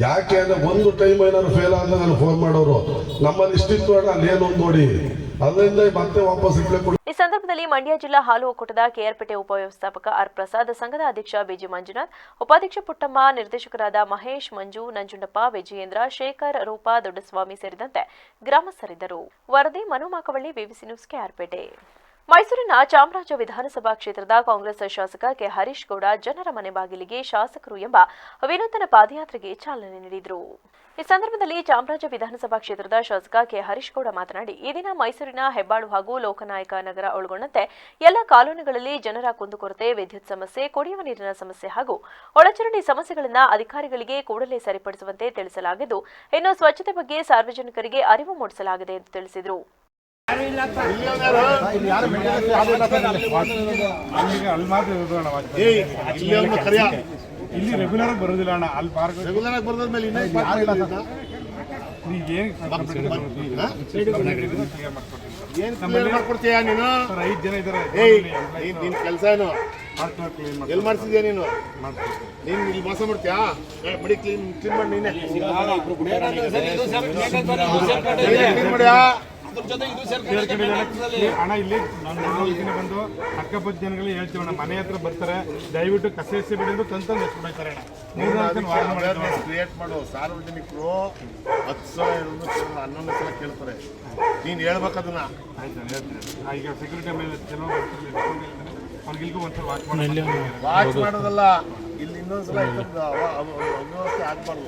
ಯಾಕೆ ಅಂದ್ರೆ ಒಂದು ಟೈಮ್ ಏನಾದ್ರು ಫೇಲ್ ಆದ್ರೆ ನಾನು ಫೋನ್ ಮಾಡೋರು, ನಮ್ಮಲ್ಲಿ ಇಷ್ಟಿತ್ತು ಅಣ್ಣ ಅಲ್ಲಿ ಏನು ನೋಡಿ, ಅದರಿಂದ ಮತ್ತೆ ವಾಪಸ್ ರಿಪ್ಲೈ ಕೊಡಿ. ಈ ಸಂದರ್ಭದಲ್ಲಿ ಮಂಡ್ಯ ಜಿಲ್ಲಾ ಹಾಲು ಒಕ್ಕೂಟದ ಕೆಆರ್ಪೇಟೆ ಉಪವ್ಯವಸ್ಥಾಪಕ ಆರ್ ಪ್ರಸಾದ್, ಸಂಘದ ಅಧ್ಯಕ್ಷ ಬಿಜಿ ಮಂಜುನಾಥ್, ಉಪಾಧ್ಯಕ್ಷ ಪುಟ್ಟಮ್ಮ, ನಿರ್ದೇಶಕರಾದ ಮಹೇಶ್, ಮಂಜು, ನಂಜುಂಡಪ್ಪ, ವಿಜಯೇಂದ್ರ, ಶೇಖರ್, ರೂಪಾ, ದೊಡ್ಡಸ್ವಾಮಿ ಸೇರಿದಂತೆ ಗ್ರಾಮಸ್ಥರಿದ್ದರು. ವರದಿ ಮನು ಮಾಕವಳ್ಳಿ, ಬಿಬಿಸಿ ನ್ಯೂಸ್, ಕೆಆರ್ಪೇಟೆ. ಮೈಸೂರಿನ ಚಾಮರಾಜ ವಿಧಾನಸಭಾ ಕ್ಷೇತ್ರದ ಕಾಂಗ್ರೆಸ್ ಶಾಸಕ ಕೆ ಹರೀಶ್ ಗೌಡ ಜನರ ಮನೆ ಬಾಗಿಲಿಗೆ ಶಾಸಕರು ಎಂಬ ವಿನೂತನ ಪಾದಯಾತ್ರೆಗೆ ಚಾಲನೆ ನೀಡಿದರು. ಈ ಸಂದರ್ಭದಲ್ಲಿ ಚಾಮರಾಜ ವಿಧಾನಸಭಾ ಕ್ಷೇತ್ರದ ಶಾಸಕ ಕೆ ಹರೀಶ್ ಗೌಡ ಮಾತನಾಡಿ, ಈ ದಿನ ಮೈಸೂರಿನ ಹೆಬ್ಬಾಳು ಹಾಗೂ ಲೋಕನಾಯಕ ನಗರ ಒಳಗೊಂಡಂತೆ ಎಲ್ಲ ಕಾಲೋನಿಗಳಲ್ಲಿ ಜನರ ಕುಂದುಕೊರತೆ, ವಿದ್ಯುತ್ ಸಮಸ್ಯೆ, ಕುಡಿಯುವ ನೀರಿನ ಸಮಸ್ಯೆ ಹಾಗೂ ಒಳಚರಂಡಿ ಸಮಸ್ಯೆಗಳನ್ನು ಅಧಿಕಾರಿಗಳಿಗೆ ಕೂಡಲೇ ಸರಿಪಡಿಸುವಂತೆ ತಿಳಿಸಲಾಗಿದ್ದು, ಇನ್ನು ಸ್ವಚ್ಛತೆ ಬಗ್ಗೆ ಸಾರ್ವಜನಿಕರಿಗೆ ಅರಿವು ಮೂಡಿಸಲಾಗಿದೆ ಎಂದು ತಿಳಿಸಿದರು. ಇಲ್ಲಿ ರೆಗ್ಯುಲರ್ ಬರೋದಿಲ್ಲ ಅಣ್ಣ, ಅಲ್ಲಿ ಪಾರ್ಕ್ ರೆಗ್ಯುಲರ್ ಬರೋದ್ಮೇಲೆ ಮಾಡ್ಕೊಡ್ತೀಯ ನೀನು. 5 ಜನ ಇದ್ದಾರೆ. ನಿನ್ ಕೆಲಸ ಏನು ಎಲ್ಲಿ ಮಾಡ್ತಿದ್ಯಾ ನೀನು? ನೀನ್ ಇಲ್ಲಿ ಮೋಸ ಮಾಡ್ತೀಯಾ? ಬಡಿ ಕ್ಲೀನ್ ಮಾಡಿ ನೀನೆ ಮಾಡ್ಯಾ ಅಣ್ಣ. ಇಲ್ಲಿ ನಾನು ಬಂದು ಅಕ್ಕಪಕ್ಕ ಜನಗಳು ಹೇಳ್ತೀವಣ್ಣ, ಮನೆ ಹತ್ರ ಬರ್ತಾರೆ, ದಯವಿಟ್ಟು ಕಸ ಬಿಡೋದು ತಂತಂದು ಎಸ್ಬಿಡ್ತಾರೆ. ಕ್ರಿಯೇಟ್ ಮಾಡು. ಸಾರ್ವಜನಿಕರು 10 ಸಲ 11 ಸಲ ಕೇಳ್ತಾರೆ, ನೀನು ಹೇಳ್ಬೇಕು ಅದನ್ನ. ಈಗ ಸೆಕ್ಯೂರಿಟಿ ಮೇಲೆ ಅವ್ರಿಗಿಲ್ಗೂ ಒಂದ್ಸಲ ವಾಚ್ ಮಾಡೋದಲ್ಲ, ಇಲ್ಲಿ ಇನ್ನೊಂದ್ಸಲ ಅವ್ಯವಸ್ಥೆ ಆಗ್ಬಾರ್ದು.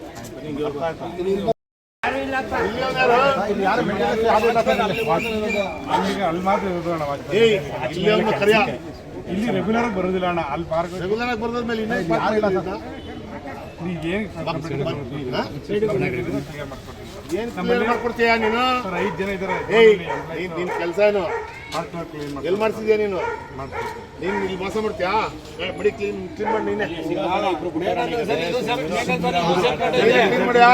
ಇಲ್ಲಿ ರೆಗ್ಯುಲರ್ ಬರೋದಿಲ್ಲ ಅಣ್ಣ, ಅಲ್ಲಿ ಪಾರ್ಕ್ ರೆಗ್ಯುಲರ್ ಬರೋದ್ಮೇಲೆ ಮಾಡ್ಕೊಡ್ತೀಯ ನೀನು. 5 ಜನ ಇದ್ದಾರೆ. ನಿನ್ ಕೆಲಸ ಏನು ಎಲ್ಲಿ ಮಾಡ್ತಿದ್ಯಾ ನೀನು? ನೀನ್ ಇಲ್ಲಿ ಮೋಸ ಮಾಡ್ತೀಯಾ? ಬಡಿ ಕ್ಲೀನ್ ಮಾಡಿ ನೀನೆ ಮಾಡ್ಯಾ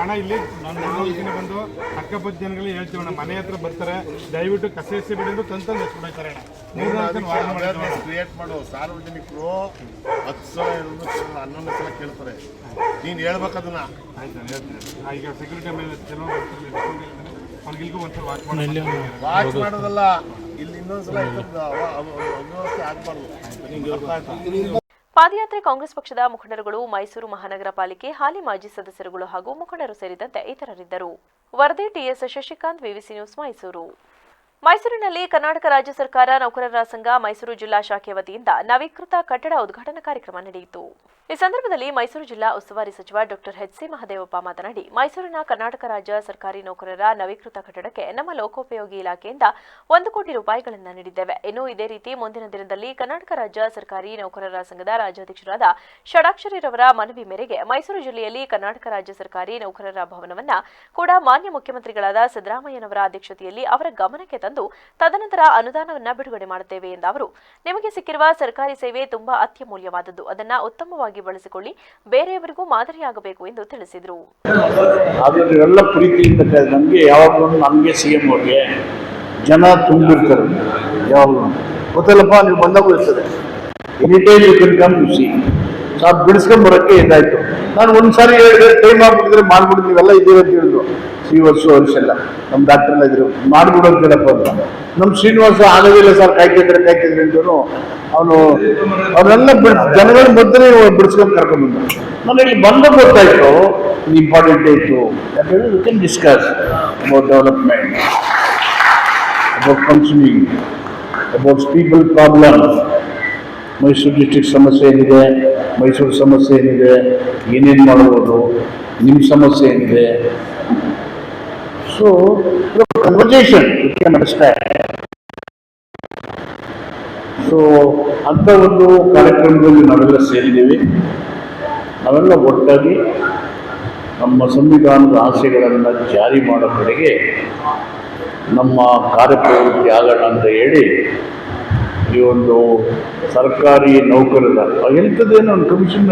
ಅಣ್ಣ. ಇಲ್ಲಿ ನಾನು ಬಂದು ಅಕ್ಕಪಕ್ಕ ಜನಗಳು ಹೇಳ್ತೀವಣ್ಣ, ಮನೆ ಹತ್ರ ಬರ್ತಾರೆ, ದಯವಿಟ್ಟು ಕಸ ಬಿಡೋದು ತಂತಂದು ಎಸ್ಬಿಡ್ತಾರೆ. ಕ್ರಿಯೇಟ್ ಮಾಡು. ಸಾರ್ವಜನಿಕರು 10 ಸಲ 11 ಸಲ ಕೇಳ್ತಾರೆ, ನೀನು ಹೇಳ್ಬೇಕು ಅದನ್ನ. ಈಗ ಸೆಕ್ಯೂರಿಟಿ ಮೇಲೆ ಅವ್ರಿಗಿಲ್ಗೂ ಒಂದ್ಸಲ ವಾಚ್ ಮಾಡೋದಲ್ಲ, ಇಲ್ಲಿ ಇನ್ನೊಂದ್ಸಲ ಅವ್ಯವಸ್ಥೆ ಆಗ್ಬಾರ್ದು. ಪಾದಯಾತ್ರೆ ಕಾಂಗ್ರೆಸ್ ಪಕ್ಷದ ಮುಖಂಡರುಗಳು, ಮೈಸೂರು ಮಹಾನಗರ ಪಾಲಿಕೆ ಹಾಲಿ ಮಾಜಿ ಸದಸ್ಯರುಗಳು ಹಾಗೂ ಮುಖಂಡರು ಸೇರಿದಂತೆ ಇತರರಿದ್ದರು. ವರದಿ TS Shashikanth, BBC news, Mysuru. ಮೈಸೂರಿನಲ್ಲಿ ಕರ್ನಾಟಕ ರಾಜ್ಯ ಸರ್ಕಾರ ನೌಕರರ ಸಂಘ ಮೈಸೂರು ಜಿಲ್ಲಾ ಶಾಖೆ ವತಿಯಿಂದ ನವೀಕೃತ ಕಟ್ಟಡ ಉದ್ಘಾಟನಾ ಕಾರ್ಯಕ್ರಮ ನಡೆಯಿತು. ಈ ಸಂದರ್ಭದಲ್ಲಿ ಮೈಸೂರು ಜಿಲ್ಲಾ ಉಸ್ತುವಾರಿ ಸಚಿವ ಡಾಕ್ಟರ್ ಎಚ್.ಸಿ. ಮಹದೇವಪ್ಪ ಮಾತನಾಡಿ, ಮೈಸೂರಿನ ಕರ್ನಾಟಕ ರಾಜ್ಯ ಸರ್ಕಾರಿ ನೌಕರರ ನವೀಕೃತ ಕಟ್ಟಡಕ್ಕೆ ನಮ್ಮ ಲೋಕೋಪಯೋಗಿ ಇಲಾಖೆಯಿಂದ 1 ಕೋಟಿ ರೂಪಾಯಿಗಳನ್ನು ನೀಡಿದ್ದೇವೆ. ಇನ್ನು ಇದೇ ರೀತಿ ಮುಂದಿನ ದಿನದಲ್ಲಿ ಕರ್ನಾಟಕ ರಾಜ್ಯ ಸರ್ಕಾರಿ ನೌಕರರ ಸಂಘದ ರಾಜ್ಯಾಧ್ಯಕ್ಷರಾದ ಷಡಾಕ್ಷರಿರವರ ಮನವಿ ಮೇರೆಗೆ ಮೈಸೂರು ಜಿಲ್ಲೆಯಲ್ಲಿ ಕರ್ನಾಟಕ ರಾಜ್ಯ ಸರ್ಕಾರಿ ನೌಕರರ ಭವನವನ್ನ ಕೂಡ ಮಾನ್ಯ ಮುಖ್ಯಮಂತ್ರಿಗಳಾದ ಸಿದ್ದರಾಮಯ್ಯನವರ ಅಧ್ಯಕ್ಷತೆಯಲ್ಲಿ ಅವರ ಗಮನಕ್ಕೆ ತಂದು ತದನಂತರ ಅನುದಾನವನ್ನು ಬಿಡುಗಡೆ ಮಾಡುತ್ತೇವೆ ಎಂದ ಅವರು, ನಿಮಗೆ ಸಿಕ್ಕಿರುವ ಸರ್ಕಾರಿ ಸೇವೆ ತುಂಬಾ ಅತ್ಯಮೂಲ್ಯವಾದದ್ದು, ಅದನ್ನು ಉತ್ತಮವಾಗಿ ಬಳಸಿಕೊಳ್ಳಿ, ಬೇರೆಯವರಿಗೂ ಮಾದರಿಯಾಗಬೇಕು ಎಂದು ತಿಳಿಸಿದರು. ಎಲ್ಲ ಪ್ರೀತಿಯಿಂದ ನಮಗೆ ಯಾವಾಗಲೂ ನಮಗೆ CM ಅವ್ರಿಗೆ ಜನ ತುಂಬಿರ್ತಾರೆ. ಯಾವಾಗಲೂ ಗೊತ್ತಲ್ಲಪ್ಪ, ನೀವು ಬಂದಾಗ ಇರ್ತದೆ. Any time you can come you see. ಸಾಕು ಬಿಡಿಸ್ಕೊಂಡು ಬರೋಕ್ಕೆ ಇದಾಯಿತು. ನಾನು ಒಂದ್ಸಾರಿ ಹೇಳಿದ್ರೆ ಟೈಮ್ ಆಗ್ಬಿಟ್ಟಿದ್ರೆ ಮಾಡ್ಬಿಟ್ಟು ನೀವೆಲ್ಲ ಇದ್ದೀವಿ ಅಂತ ಹೇಳಿದ್ರು. ಶ್ರೀವತ್ಸು ಎಲ್ಲ ನಮ್ಮ ಡಾಕ್ಟರ್ ಎಲ್ಲ ಇದ್ರು, ಮಾಡ್ಬಿಡು ಅಂತ ಹೇಳಪ್ಪ ಅಂತ. ನಮ್ಮ ಶ್ರೀನಿವಾಸ ಆಗಲಿಲ್ಲ ಸರ್, ಕಾಯ್ತಿದ್ರೆ ಅಂತೂ ಅವನು ಅವರೆಲ್ಲ ಜನಗಳ ಮಧ್ಯೆ ಬಿಡಿಸ್ಕೊಂಡು ಕರ್ಕೊಂಡ್ಬಂದು ನಾನು ಇಲ್ಲಿ ಬಂದ ಗೊತ್ತಾಯಿತು ಇಂಪಾರ್ಟೆಂಟ್ ಇತ್ತು. ಯಾಕಂದರೆ we can discuss about development, about functioning, about people problems. Mysuru district ಸಮಸ್ಯೆ ಏನಿದೆ, ಮೈಸೂರು ಸಮಸ್ಯೆ ಏನಿದೆ, ಏನೇನು ಮಾಡ್ಬೋದು, ನಿಮ್ಮ ಸಮಸ್ಯೆ ಏನಿದೆ. So conversation you can understand. So ಅಂಥ ಒಂದು ಕಾರ್ಯಕ್ರಮದಲ್ಲಿ ನಾವೆಲ್ಲ ಸೇರಿದ್ದೀವಿ. ನಾವೆಲ್ಲ ಒಟ್ಟಾಗಿ ನಮ್ಮ ಸಂವಿಧಾನದ ಆಸೆಗಳನ್ನು ಜಾರಿ ಮಾಡೋ ಕಡೆಗೆ ನಮ್ಮ ಕಾರ್ಯಪ್ರವೃತ್ತಿ ಆಗೋಣ ಅಂತ ಹೇಳಿ ಈ ಒಂದು ಸರ್ಕಾರಿ ನೌಕರರ ಎಂಥದ್ದೇನೋ ಒಂದು ಕಮಿಷನ್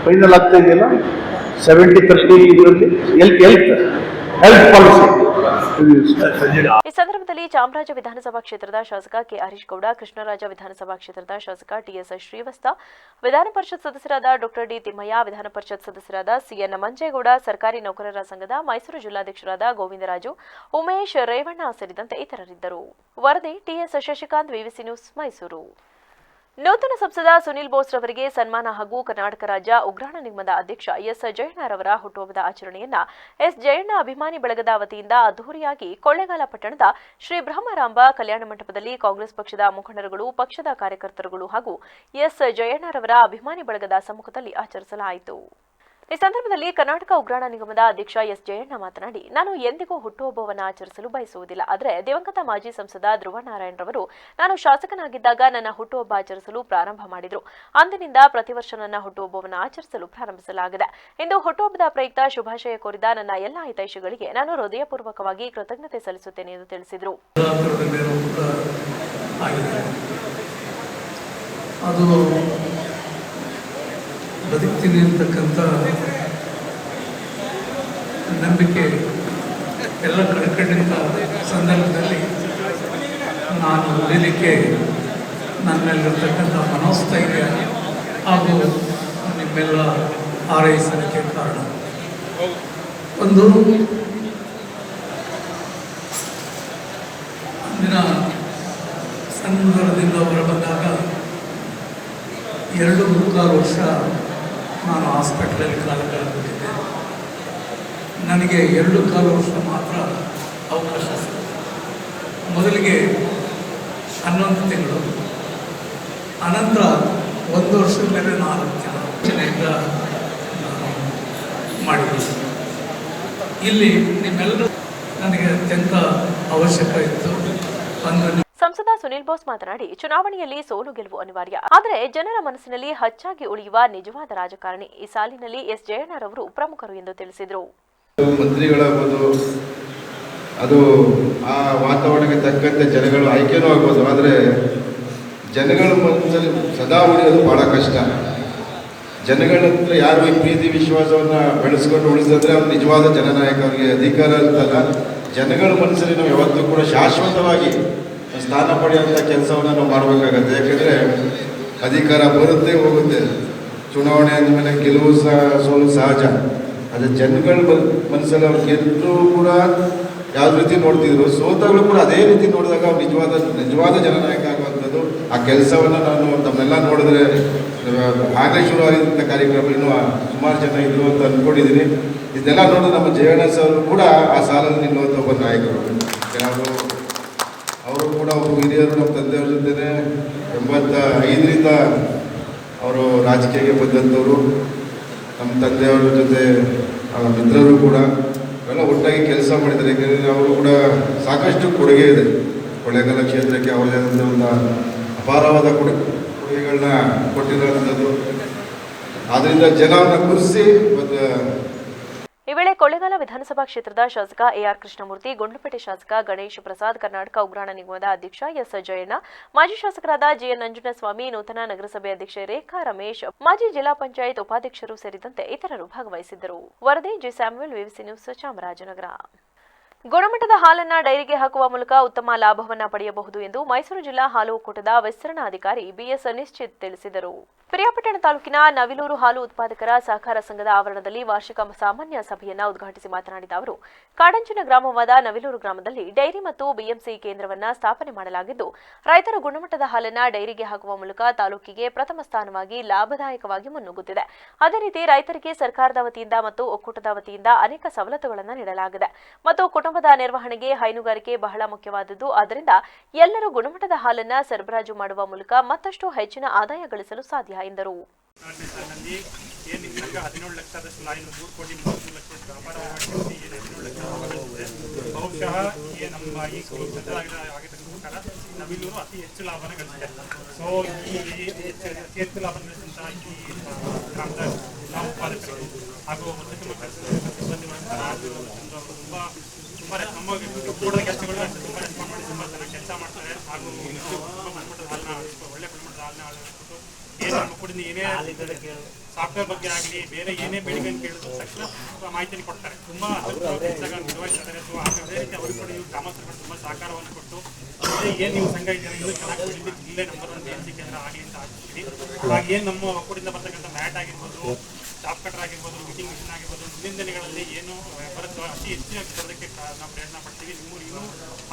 ಫೈನಲ್ ಆಗ್ತಾ ಇದೆಯಲ್ಲ, 70-30 ಇದರಲ್ಲಿ ಹೆಲ್ತ್ ಪಾಲಿಸಿ. ಈ ಸಂದರ್ಭದಲ್ಲಿ ಚಾಮರಾಜ ವಿಧಾನಸಭಾ ಕ್ಷೇತ್ರದ ಶಾಸಕ ಕೆ ಹರೀಶ್ ಗೌಡ, ಕೃಷ್ಣರಾಜ ವಿಧಾನಸಭಾ ಕ್ಷೇತ್ರದ ಶಾಸಕ ಟಿಎಸ್ ಶ್ರೀವತ್ಸ, ವಿಧಾನ ಪರಿಷತ್ ಸದಸ್ಯರಾದ ಡಾಕ್ಟರ್ ಡಿ ತಿಮ್ಮಯ್ಯ, ವಿಧಾನ ಪರಿಷತ್ ಸದಸ್ಯರಾದ ಸಿಎನ್ ಮಂಜೇಗೌಡ, ಸರ್ಕಾರಿ ನೌಕರರ ಸಂಘದ ಮೈಸೂರು ಜಿಲ್ಲಾಧ್ಯಕ್ಷರಾದ ಗೋವಿಂದರಾಜು, ಉಮೇಶ್, ರೇವಣ್ಣ ಸೇರಿದಂತೆ ಇತರರಿದ್ದರು. ವರದಿ TS Shashikanth, VVC news, Mysuru. ನೂತನ ಸಂಸದ ಸುನಿಲ್ ಬೋಸ್ ರವರಿಗೆ ಸನ್ಮಾನ ಹಾಗೂ ಕರ್ನಾಟಕ ರಾಜ್ಯ ಉಗ್ರಾಣ ನಿಗಮದ ಅಧ್ಯಕ್ಷ ಎಸ್ ಜಯಣ್ಣರವರ ಹುಟ್ಟುಹಬ್ಬದ ಆಚರಣೆಯನ್ನ ಎಸ್ ಜಯಣ್ಣ ಅಭಿಮಾನಿ ಬಳಗದ ವತಿಯಿಂದ ಅದ್ದೂರಿಯಾಗಿ ಕೊಳ್ಳೇಗಾಲ ಪಟ್ಟಣದ ಶ್ರೀ ಬ್ರಹ್ಮರಾಂಬ ಕಲ್ಯಾಣ ಮಂಟಪದಲ್ಲಿ ಕಾಂಗ್ರೆಸ್ ಪಕ್ಷದ ಮುಖಂಡರುಗಳು, ಪಕ್ಷದ ಕಾರ್ಯಕರ್ತರುಗಳು ಹಾಗೂ ಎಸ್ ಜಯಣ್ಣರವರ ಅಭಿಮಾನಿ ಬಳಗದ ಸಮ್ಮುಖದಲ್ಲಿ ಆಚರಿಸಲಾಯಿತು. ಈ ಸಂದರ್ಭದಲ್ಲಿ ಕರ್ನಾಟಕ ಉಗ್ರಾಣ ನಿಗಮದ ಅಧ್ಯಕ್ಷ ಎಸ್ ಜಯಣ್ಣ ಮಾತನಾಡಿ, ನಾನು ಎಂದಿಗೂ ಹುಟ್ಟುಹಬ್ಬವನ್ನು ಆಚರಿಸಲು ಬಯಸುವುದಿಲ್ಲ. ಆದರೆ ದಿವಂಗತ ಮಾಜಿ ಸಂಸದ ಧ್ರುವ ನಾರಾಯಣರವರು ನಾನು ಶಾಸಕನಾಗಿದ್ದಾಗ ನನ್ನ ಹುಟ್ಟುಹಬ್ಬ ಆಚರಿಸಲು ಪ್ರಾರಂಭ ಮಾಡಿದರು. ಅಂದಿನಿಂದ ಪ್ರತಿ ವರ್ಷ ನನ್ನ ಹುಟ್ಟುಹಬ್ಬವನ್ನು ಆಚರಿಸಲು ಪ್ರಾರಂಭಿಸಲಾಗಿದೆ. ಇಂದು ಹುಟ್ಟುಹಬ್ಬದ ಪ್ರಯುಕ್ತ ಶುಭಾಶಯ ಕೋರಿದ ನನ್ನ ಎಲ್ಲ ಹಿತೈಷಿಗಳಿಗೆ ನಾನು ಹೃದಯಪೂರ್ವಕವಾಗಿ ಕೃತಜ್ಞತೆ ಸಲ್ಲಿಸುತ್ತೇನೆ ಎಂದು ತಿಳಿಸಿದರು. ಬದುಕ್ತೀನಿ ಅಂತಕ್ಕಂಥ ನಂಬಿಕೆ ಎಲ್ಲ ಕಳ್ಕೊಂಡಿದ್ದ ಸಂದರ್ಭದಲ್ಲಿ ನಾನು ಉಳಿಲಿಕ್ಕೆ ನನ್ನಲ್ಲಿರ್ತಕ್ಕಂಥ ಮನೋಸ್ಥೈರ್ಯ ಹಾಗೂ ನಿಮ್ಮೆಲ್ಲ ಹಾರೈಸಲಿಕ್ಕೆ ಕಾರಣ. ಒಂದು ಅಂದಿನ ಸಂದರ್ಭದಿಂದ ಹೊರಬಂದಾಗ 2-3 ವರ್ಷ ನಾನು ಹಾಸ್ಪಿಟ್ಲಲ್ಲಿ ಕಾಲ ಕಳೆದುಬಿಟ್ಟಿದ್ದೆ. ನನಗೆ 2-4 ವರ್ಷ ಮಾತ್ರ ಅವಕಾಶ ಸಿಕ್ಕಿತು. ಮೊದಲಿಗೆ 11 ತಿಂಗಳು, ಅನಂತರ 1 ವರ್ಷದ ಮೇಲೆ 4 ತಿಂಗಳು ಯೋಜನೆಯಿಂದ ನಾನು ಮಾಡಿದ್ದೀನಿ. ಇಲ್ಲಿ ನಿಮ್ಮೆಲ್ಲರೂ ನನಗೆ ಅತ್ಯಂತ ಅವಶ್ಯಕ ಇತ್ತು. ಸಂಸದ ಸುನಿಲ್ ಬೋಸ್ ಮಾತನಾಡಿ, ಚುನಾವಣೆಯಲ್ಲಿ ಸೋಲು ಗೆಲುವು ಅನಿವಾರ್ಯ, ಆದರೆ ಜನರ ಮನಸ್ಸಿನಲ್ಲಿ ಹಚ್ಚಾಗಿ ಉಳಿಯುವ ನಿಜವಾದ ರಾಜಕಾರಣಿ ಈ ಸಾಲಿನಲ್ಲಿ ಎಸ್ ಜಯಣ್ಣರವರು ಪ್ರಮುಖರು ಎಂದು ತಿಳಿಸಿದರು. ಮಂತ್ರಿಗಳಾಗ್ಬೋದು, ಅದು ಆ ವಾತಾವರಣಕ್ಕೆ ತಕ್ಕಂತೆ ಜನಗಳು ಆಯ್ಕೆನೂ ಆಗ್ಬೋದು, ಆದರೆ ಜನಗಳ ಮನಸ್ಸಲ್ಲಿ ಸದಾ ಉಳಿಯೋದು ಭಾಳ ಕಷ್ಟ. ಜನಗಳ ಹತ್ರ ಯಾರು ಈ ಪ್ರೀತಿ ವಿಶ್ವಾಸವನ್ನು ಬೆಳೆಸ್ಕೊಂಡು ಉಳಿಸಿದ್ರೆ ಅವ್ರು ನಿಜವಾದ ಜನನಾಯಕ. ಅವರಿಗೆ ಅಧಿಕಾರ ಅಂತಲ್ಲ, ಜನಗಳ ಮನಸ್ಸಲ್ಲಿ ನಾವು ಯಾವತ್ತೂ ಕೂಡ ಶಾಶ್ವತವಾಗಿ ಸ್ಥಾನ ಪಡೆಯುವಂಥ ಕೆಲಸವನ್ನು ನಾವು ಮಾಡಬೇಕಾಗತ್ತೆ. ಯಾಕೆಂದರೆ ಅಧಿಕಾರ ಬರುತ್ತೆ ಹೋಗುತ್ತೆ, ಚುನಾವಣೆ ಅಂದಮೇಲೆ ಗೆಲುವು ಸೋಲು ಸಹಜ. ಆದರೆ ಜನಗಳ ಮನಸ್ಸಲ್ಲಿ ಅವ್ರು ಗೆಲ್ಲರೂ ಕೂಡ ಯಾವ ರೀತಿ ನೋಡ್ತಿದ್ರು, ಸೋತಾಗಳು ಕೂಡ ಅದೇ ರೀತಿ ನೋಡಿದಾಗ ಅವ್ರು ನಿಜವಾದ ಜನನಾಯಕ ಆಗುವಂಥದ್ದು. ಆ ಕೆಲಸವನ್ನು ನಾನು ತಮ್ಮೆಲ್ಲ ನೋಡಿದ್ರೆ ಆಗಲೇ ಶುರುವಾಗಿದ್ದಂಥ ಕಾರ್ಯಕ್ರಮ ಇನ್ನೂ ಸುಮಾರು ಜನ ಇದ್ರು ಅಂತ ಅಂದ್ಕೊಂಡಿದ್ದೀನಿ. ಇದೆಲ್ಲ ನೋಡಿ ನಮ್ಮ ಜಯಣ್ಣ ಸರ್ ಕೂಡ ಆ ಸಾಲಲ್ಲಿ ನಿಲ್ಲುವಂಥ ಒಬ್ಬ ನಾಯಕರು. ಅವರು ಕೂಡ ಒಬ್ಬ ಹಿರಿಯರು. ನಮ್ಮ ತಂದೆಯವ್ರ ಜೊತೆ 85ರಿಂದ ಅವರು ರಾಜಕೀಯಕ್ಕೆ ಬಂದಂಥವರು, ನಮ್ಮ ತಂದೆಯವರ ಜೊತೆ ಮಿತ್ರರು ಕೂಡ ಎಲ್ಲ ಒಟ್ಟಾಗಿ ಕೆಲಸ ಮಾಡಿದ್ದಾರೆ. ಏಕೆಂದರೆ ಅವರು ಕೂಡ ಸಾಕಷ್ಟು ಕೊಡುಗೆ ಇದೆ ಕೊಳ್ಳೇಗಾಲ ಕ್ಷೇತ್ರಕ್ಕೆ. ಅವರದೇ ಆದಂಥ ಒಂದು ಅಪಾರವಾದ ಕೊಡುಗೆಗಳನ್ನ ಕೊಟ್ಟಿರೋಂಥದ್ದು. ಆದ್ದರಿಂದ ಜನವನ್ನು ಗುರುತಿಸಿ ಮತ್ತು ಈ ವೇಳೆ ಕೊಳ್ಳೇಗಾಲ ವಿಧಾನಸಭಾ ಕ್ಷೇತ್ರದ ಶಾಸಕ ಎಆರ್ ಕೃಷ್ಣಮೂರ್ತಿ, ಗುಂಡ್ಲುಪೇಟೆ ಶಾಸಕ ಗಣೇಶ್ ಪ್ರಸಾದ್, ಕರ್ನಾಟಕ ಉಗ್ರಾಣ ನಿಗಮದ ಅಧ್ಯಕ್ಷ ಎಸ್ ಜಯಣ್ಣ, ಮಾಜಿ ಶಾಸಕರಾದ ಜಿಎನ್ ನಂಜುಂಡಸ್ವಾಮಿ, ನೂತನ ನಗರಸಭೆ ಅಧ್ಯಕ್ಷೆ ರೇಖಾ ರಮೇಶ್, ಮಾಜಿ ಜಿಲ್ಲಾ ಪಂಚಾಯತ್ ಉಪಾಧ್ಯಕ್ಷರು ಸೇರಿದಂತೆ ಇತರರು ಭಾಗವಹಿಸಿದ್ದರು. ವರದಿ ಜಿ ಸ್ಯಾಮ್ಯುಯಲ್, ವಿವಿಸಿ ನ್ಯೂಸ್, ಚಾಮರಾಜನಗರ. ಗುಣಮಟ್ಟದ ಹಾಲನ್ನ ಡೈರಿಗೆ ಹಾಕುವ ಮೂಲಕ ಉತ್ತಮ ಲಾಭವನ್ನ ಪಡೆಯಬಹುದು ಎಂದು ಮೈಸೂರು ಜಿಲ್ಲಾ ಹಾಲು ಒಕ್ಕೂಟದ ವಿಸ್ತರಣಾಧಿಕಾರಿ ಬಿಎಸ್ ನಿಶ್ಚಿತ್ ತಿಳಿಸಿದರು. ಪಿರಿಯಾಪಟ್ಟಣ ತಾಲೂಕಿನ ನವಿಲೂರು ಹಾಲು ಉತ್ಪಾದಕರ ಸಹಕಾರ ಸಂಘದ ಆವರಣದಲ್ಲಿ ವಾರ್ಷಿಕ ಸಾಮಾನ್ಯ ಸಭೆಯನ್ನು ಉದ್ಘಾಟಿಸಿ ಮಾತನಾಡಿದ ಅವರು, ಕಾಡಂಚಿನ ಗ್ರಾಮವಾದ ನವಿಲೂರು ಗ್ರಾಮದಲ್ಲಿ ಡೈರಿ ಮತ್ತು ಬಿಎಂಸಿ ಕೇಂದ್ರವನ್ನು ಸ್ಥಾಪನೆ ಮಾಡಲಾಗಿದ್ದು, ರೈತರು ಗುಣಮಟ್ಟದ ಹಾಲನ್ನ ಡೈರಿಗೆ ಹಾಕುವ ಮೂಲಕ ತಾಲೂಕಿಗೆ ಪ್ರಥಮ ಸ್ಥಾನವಾಗಿ ಲಾಭದಾಯಕವಾಗಿ ಮುನ್ನುಗ್ಗುತ್ತಿದೆ. ಅದೇ ರೀತಿ ರೈತರಿಗೆ ಸರ್ಕಾರದ ವತಿಯಿಂದ ಮತ್ತು ಒಕ್ಕೂಟದ ವತಿಯಿಂದ ಅನೇಕ ಸವಲತ್ತುಗಳನ್ನು ನೀಡಲಾಗಿದೆ ಮತ್ತು ಕುಟುಂಬದ ನಿರ್ವಹಣೆಗೆ ಹೈನುಗಾರಿಕೆ ಬಹಳ ಮುಖ್ಯವಾದದ್ದು. ಆದ್ದರಿಂದ ಎಲ್ಲರೂ ಗುಣಮಟ್ಟದ ಹಾಲನ್ನ ಸರಬರಾಜು ಮಾಡುವ ಮೂಲಕ ಮತ್ತಷ್ಟು ಹೆಚ್ಚಿನ ಆದಾಯ ಗಳಿಸಲು ಸಾಧ್ಯ ಎಂದರು. ಬಹುಶಃ ನಮ್ಮ ಈ ನವಿಲೂರು ಅತಿ ಹೆಚ್ಚು ಲಾಭನ ಗಳಿಸಿದೆ. ಸೊ ಈ ಅತಿ ಹೆಚ್ಚು ಲಾಭ ಗಳಿಸಿದಂತಹ ಈ ಗ್ರಾಮದ ನಾವು ಉತ್ಪಾದಕರು ಹಾಗೂ ಅತ್ಯುತ್ತಮ ಸಿಬ್ಬಂದಿಗಳು ತುಂಬ ನಮ್ಮ ಕೂಡದ ಕೆಲಸಗಳು ತುಂಬ ರೆಸ್ಪಾಂಡ್ ಮಾಡಿ ತುಂಬ ಚೆನ್ನಾಗಿ ಕೆಲಸ ಮಾಡ್ತಾರೆ ಹಾಗೂ ಗುಣಮಟ್ಟದ ಹಾಲನ್ನ ಒಳ್ಳೆ ಗುಣಮಟ್ಟದ ಹಾಲನ್ನ ಅಳವಡಿಸ್ಬಿಟ್ಟು ಏನು ನಮ್ಮ ಕೂಡಿನ ಏನೇ ಸಾಫ್ಟ್ವೇರ್ ಬಗ್ಗೆ ಆಗಲಿ ಬೇರೆ ಏನೇ ಬೇಡಿಕೆ ಕೇಳಿದ್ರು ತಕ್ಷಣ ಮಾಹಿತಿಯನ್ನು ಕೊಡ್ತಾರೆ. ತುಂಬ ಕೆಲಸಗಳು ನಿರ್ವಹಿಸ್ತಾರೆ. ಸೊ ಅದೇ ರೀತಿ ಅವರು ಕೂಡ ಇವು ಗ್ರಾಮಸ್ಥರುಗಳು ತುಂಬ ಸಹಕಾರವನ್ನು ಕೊಟ್ಟು ಏನು ನೀವು ಸಂಘ ಇದ್ದೀರಾ ಇನ್ನೂ ಚೆನ್ನಾಗಿ ಜಿಲ್ಲೆ ನಂಬರ್ 1 BMC ಕೇಂದ್ರ ಆಗಲಿ ಅಂತ ಆಗ್ತೀವಿ. ಹಾಗೆ ಏನು ನಮ್ಮ ಒಕ್ಕೂಟದಿಂದ ಬರ್ತಕ್ಕಂಥ ಮ್ಯಾಟ್ ಆಗಿರ್ಬೋದು, ಚಾಪ್ ಕಟರ್ ಆಗಿರ್ಬೋದು, ಮೀಟಿಂಗ್ ಮಿಷನ್ ಆಗಿರ್ಬೋದು, ಮುಂದಿನ ದಿನಗಳಲ್ಲಿ ಏನು ಬರುತ್ತೋ ಅತಿ ಹೆಚ್ಚಿನ ತರೋದಕ್ಕೆ ನಾವು ಪ್ರಯತ್ನ ಪಡ್ತೀವಿ. ಇನ್ನೂ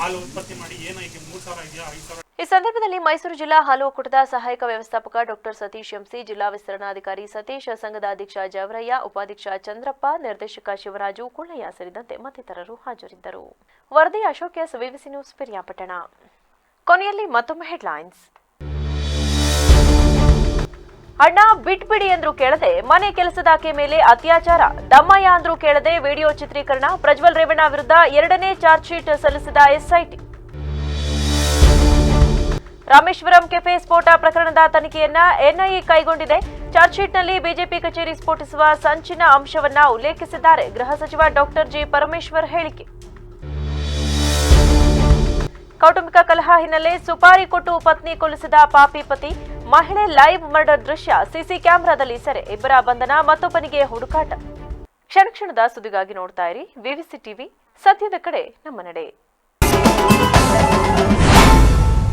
ಹಾಲು ಉತ್ಪತ್ತಿ ಮಾಡಿ ಏನು ಈಗ 3,000 ಇದೆಯಾ 5,000. ಈ ಸಂದರ್ಭದಲ್ಲಿ ಮೈಸೂರು ಜಿಲ್ಲಾ ಹಾಲು ಒಕ್ಕೂಟದ ಸಹಾಯಕ ವ್ಯವಸ್ಥಾಪಕ ಡಾಕ್ಟರ್ ಸತೀಶ್ ಎಂಸಿ, ಜಿಲ್ಲಾ ವಿಸ್ತರಣಾಧಿಕಾರಿ ಸತೀಶ್, ಸಂಘದ ಅಧ್ಯಕ್ಷ ಜವರಯ್ಯ, ಉಪಾಧ್ಯಕ್ಷ ಚಂದ್ರಪ್ಪ, ನಿರ್ದೇಶಕ ಶಿವರಾಜು, ಕುಳ್ಳಯ್ಯ ಸೇರಿದಂತೆ ಮತ್ತಿತರರು ಹಾಜರಿದ್ದರು. ವರದಿ Ashok S, VVC news, Piriyapatna. ಕೊನೆಯಲ್ಲಿ ಮತ್ತೊಮ್ಮೆ ಹೆಡ್ಲೈನ್ಸ್. ಅಣ್ಣ ಬಿಟ್ಬಿಡಿ ಅಂದ್ರೂ ಕೇಳದೆ ಮನೆ ಕೆಲಸದಾಕೆ ಮೇಲೆ ಅತ್ಯಾಚಾರ, ದಮ್ಮಯ್ಯ ಅಂದ್ರೂ ಕೇಳದೆ ವಿಡಿಯೋ ಚಿತ್ರೀಕರಣ, ಪ್ರಜ್ವಲ್ ರೇವಣ್ಣ ವಿರುದ್ಧ 2ನೇ ಚಾರ್ಜ್ ಶೀಟ್ ಸಲ್ಲಿಸಿದ ಎಸ್ಐಟಿ. ರಾಮೇಶ್ವರಂ ಕೆಫೆ ಸ್ಫೋಟ ಪ್ರಕರಣದ ತನಿಖೆಯನ್ನ ಎನ್ಐಎ ಕೈಗೊಂಡಿದೆ. ಚಾರ್ಜ್ ಶೀಟ್ನಲ್ಲಿ ಬಿಜೆಪಿ ಕಚೇರಿ ಸ್ಫೋಟಿಸುವ ಸಂಚಿನ ಅಂಶವನ್ನ ಉಲ್ಲೇಖಿಸಿದ್ದಾರೆ. ಗೃಹ ಸಚಿವ ಡಾಕ್ಟರ್ ಜಿ ಪರಮೇಶ್ವರ್ ಹೇಳಿಕೆ. ಕೌಟುಂಬಿಕ ಕಲಹ ಹಿನ್ನೆಲೆ ಸುಪಾರಿ ಕೊಟ್ಟು ಪತ್ನಿ ಕೊಲ್ಲಿಸಿದ ಪಾಪಿ ಪತಿ, ಮಹಿಳೆ ಲೈವ್ ಮರ್ಡರ್ ದೃಶ್ಯ ಸಿಸಿ ಕ್ಯಾಮೆರಾದಲ್ಲಿ ಸೆರೆ, ಇಬ್ಬರ ಬಂಧನ, ಮತ್ತೊಬ್ಬನಿಗೆ ಹುಡುಕಾಟ. ಕ್ಷಣ ಕ್ಷಣದ ಸುದ್ದಿಗಾಗಿ ನೋಡ್ತಾ ಇರಿ ವಿವಿಸಿ ಟಿವಿ, ಸತ್ಯದ ಕಡೆ ನಮ್ಮ ನಡೆ.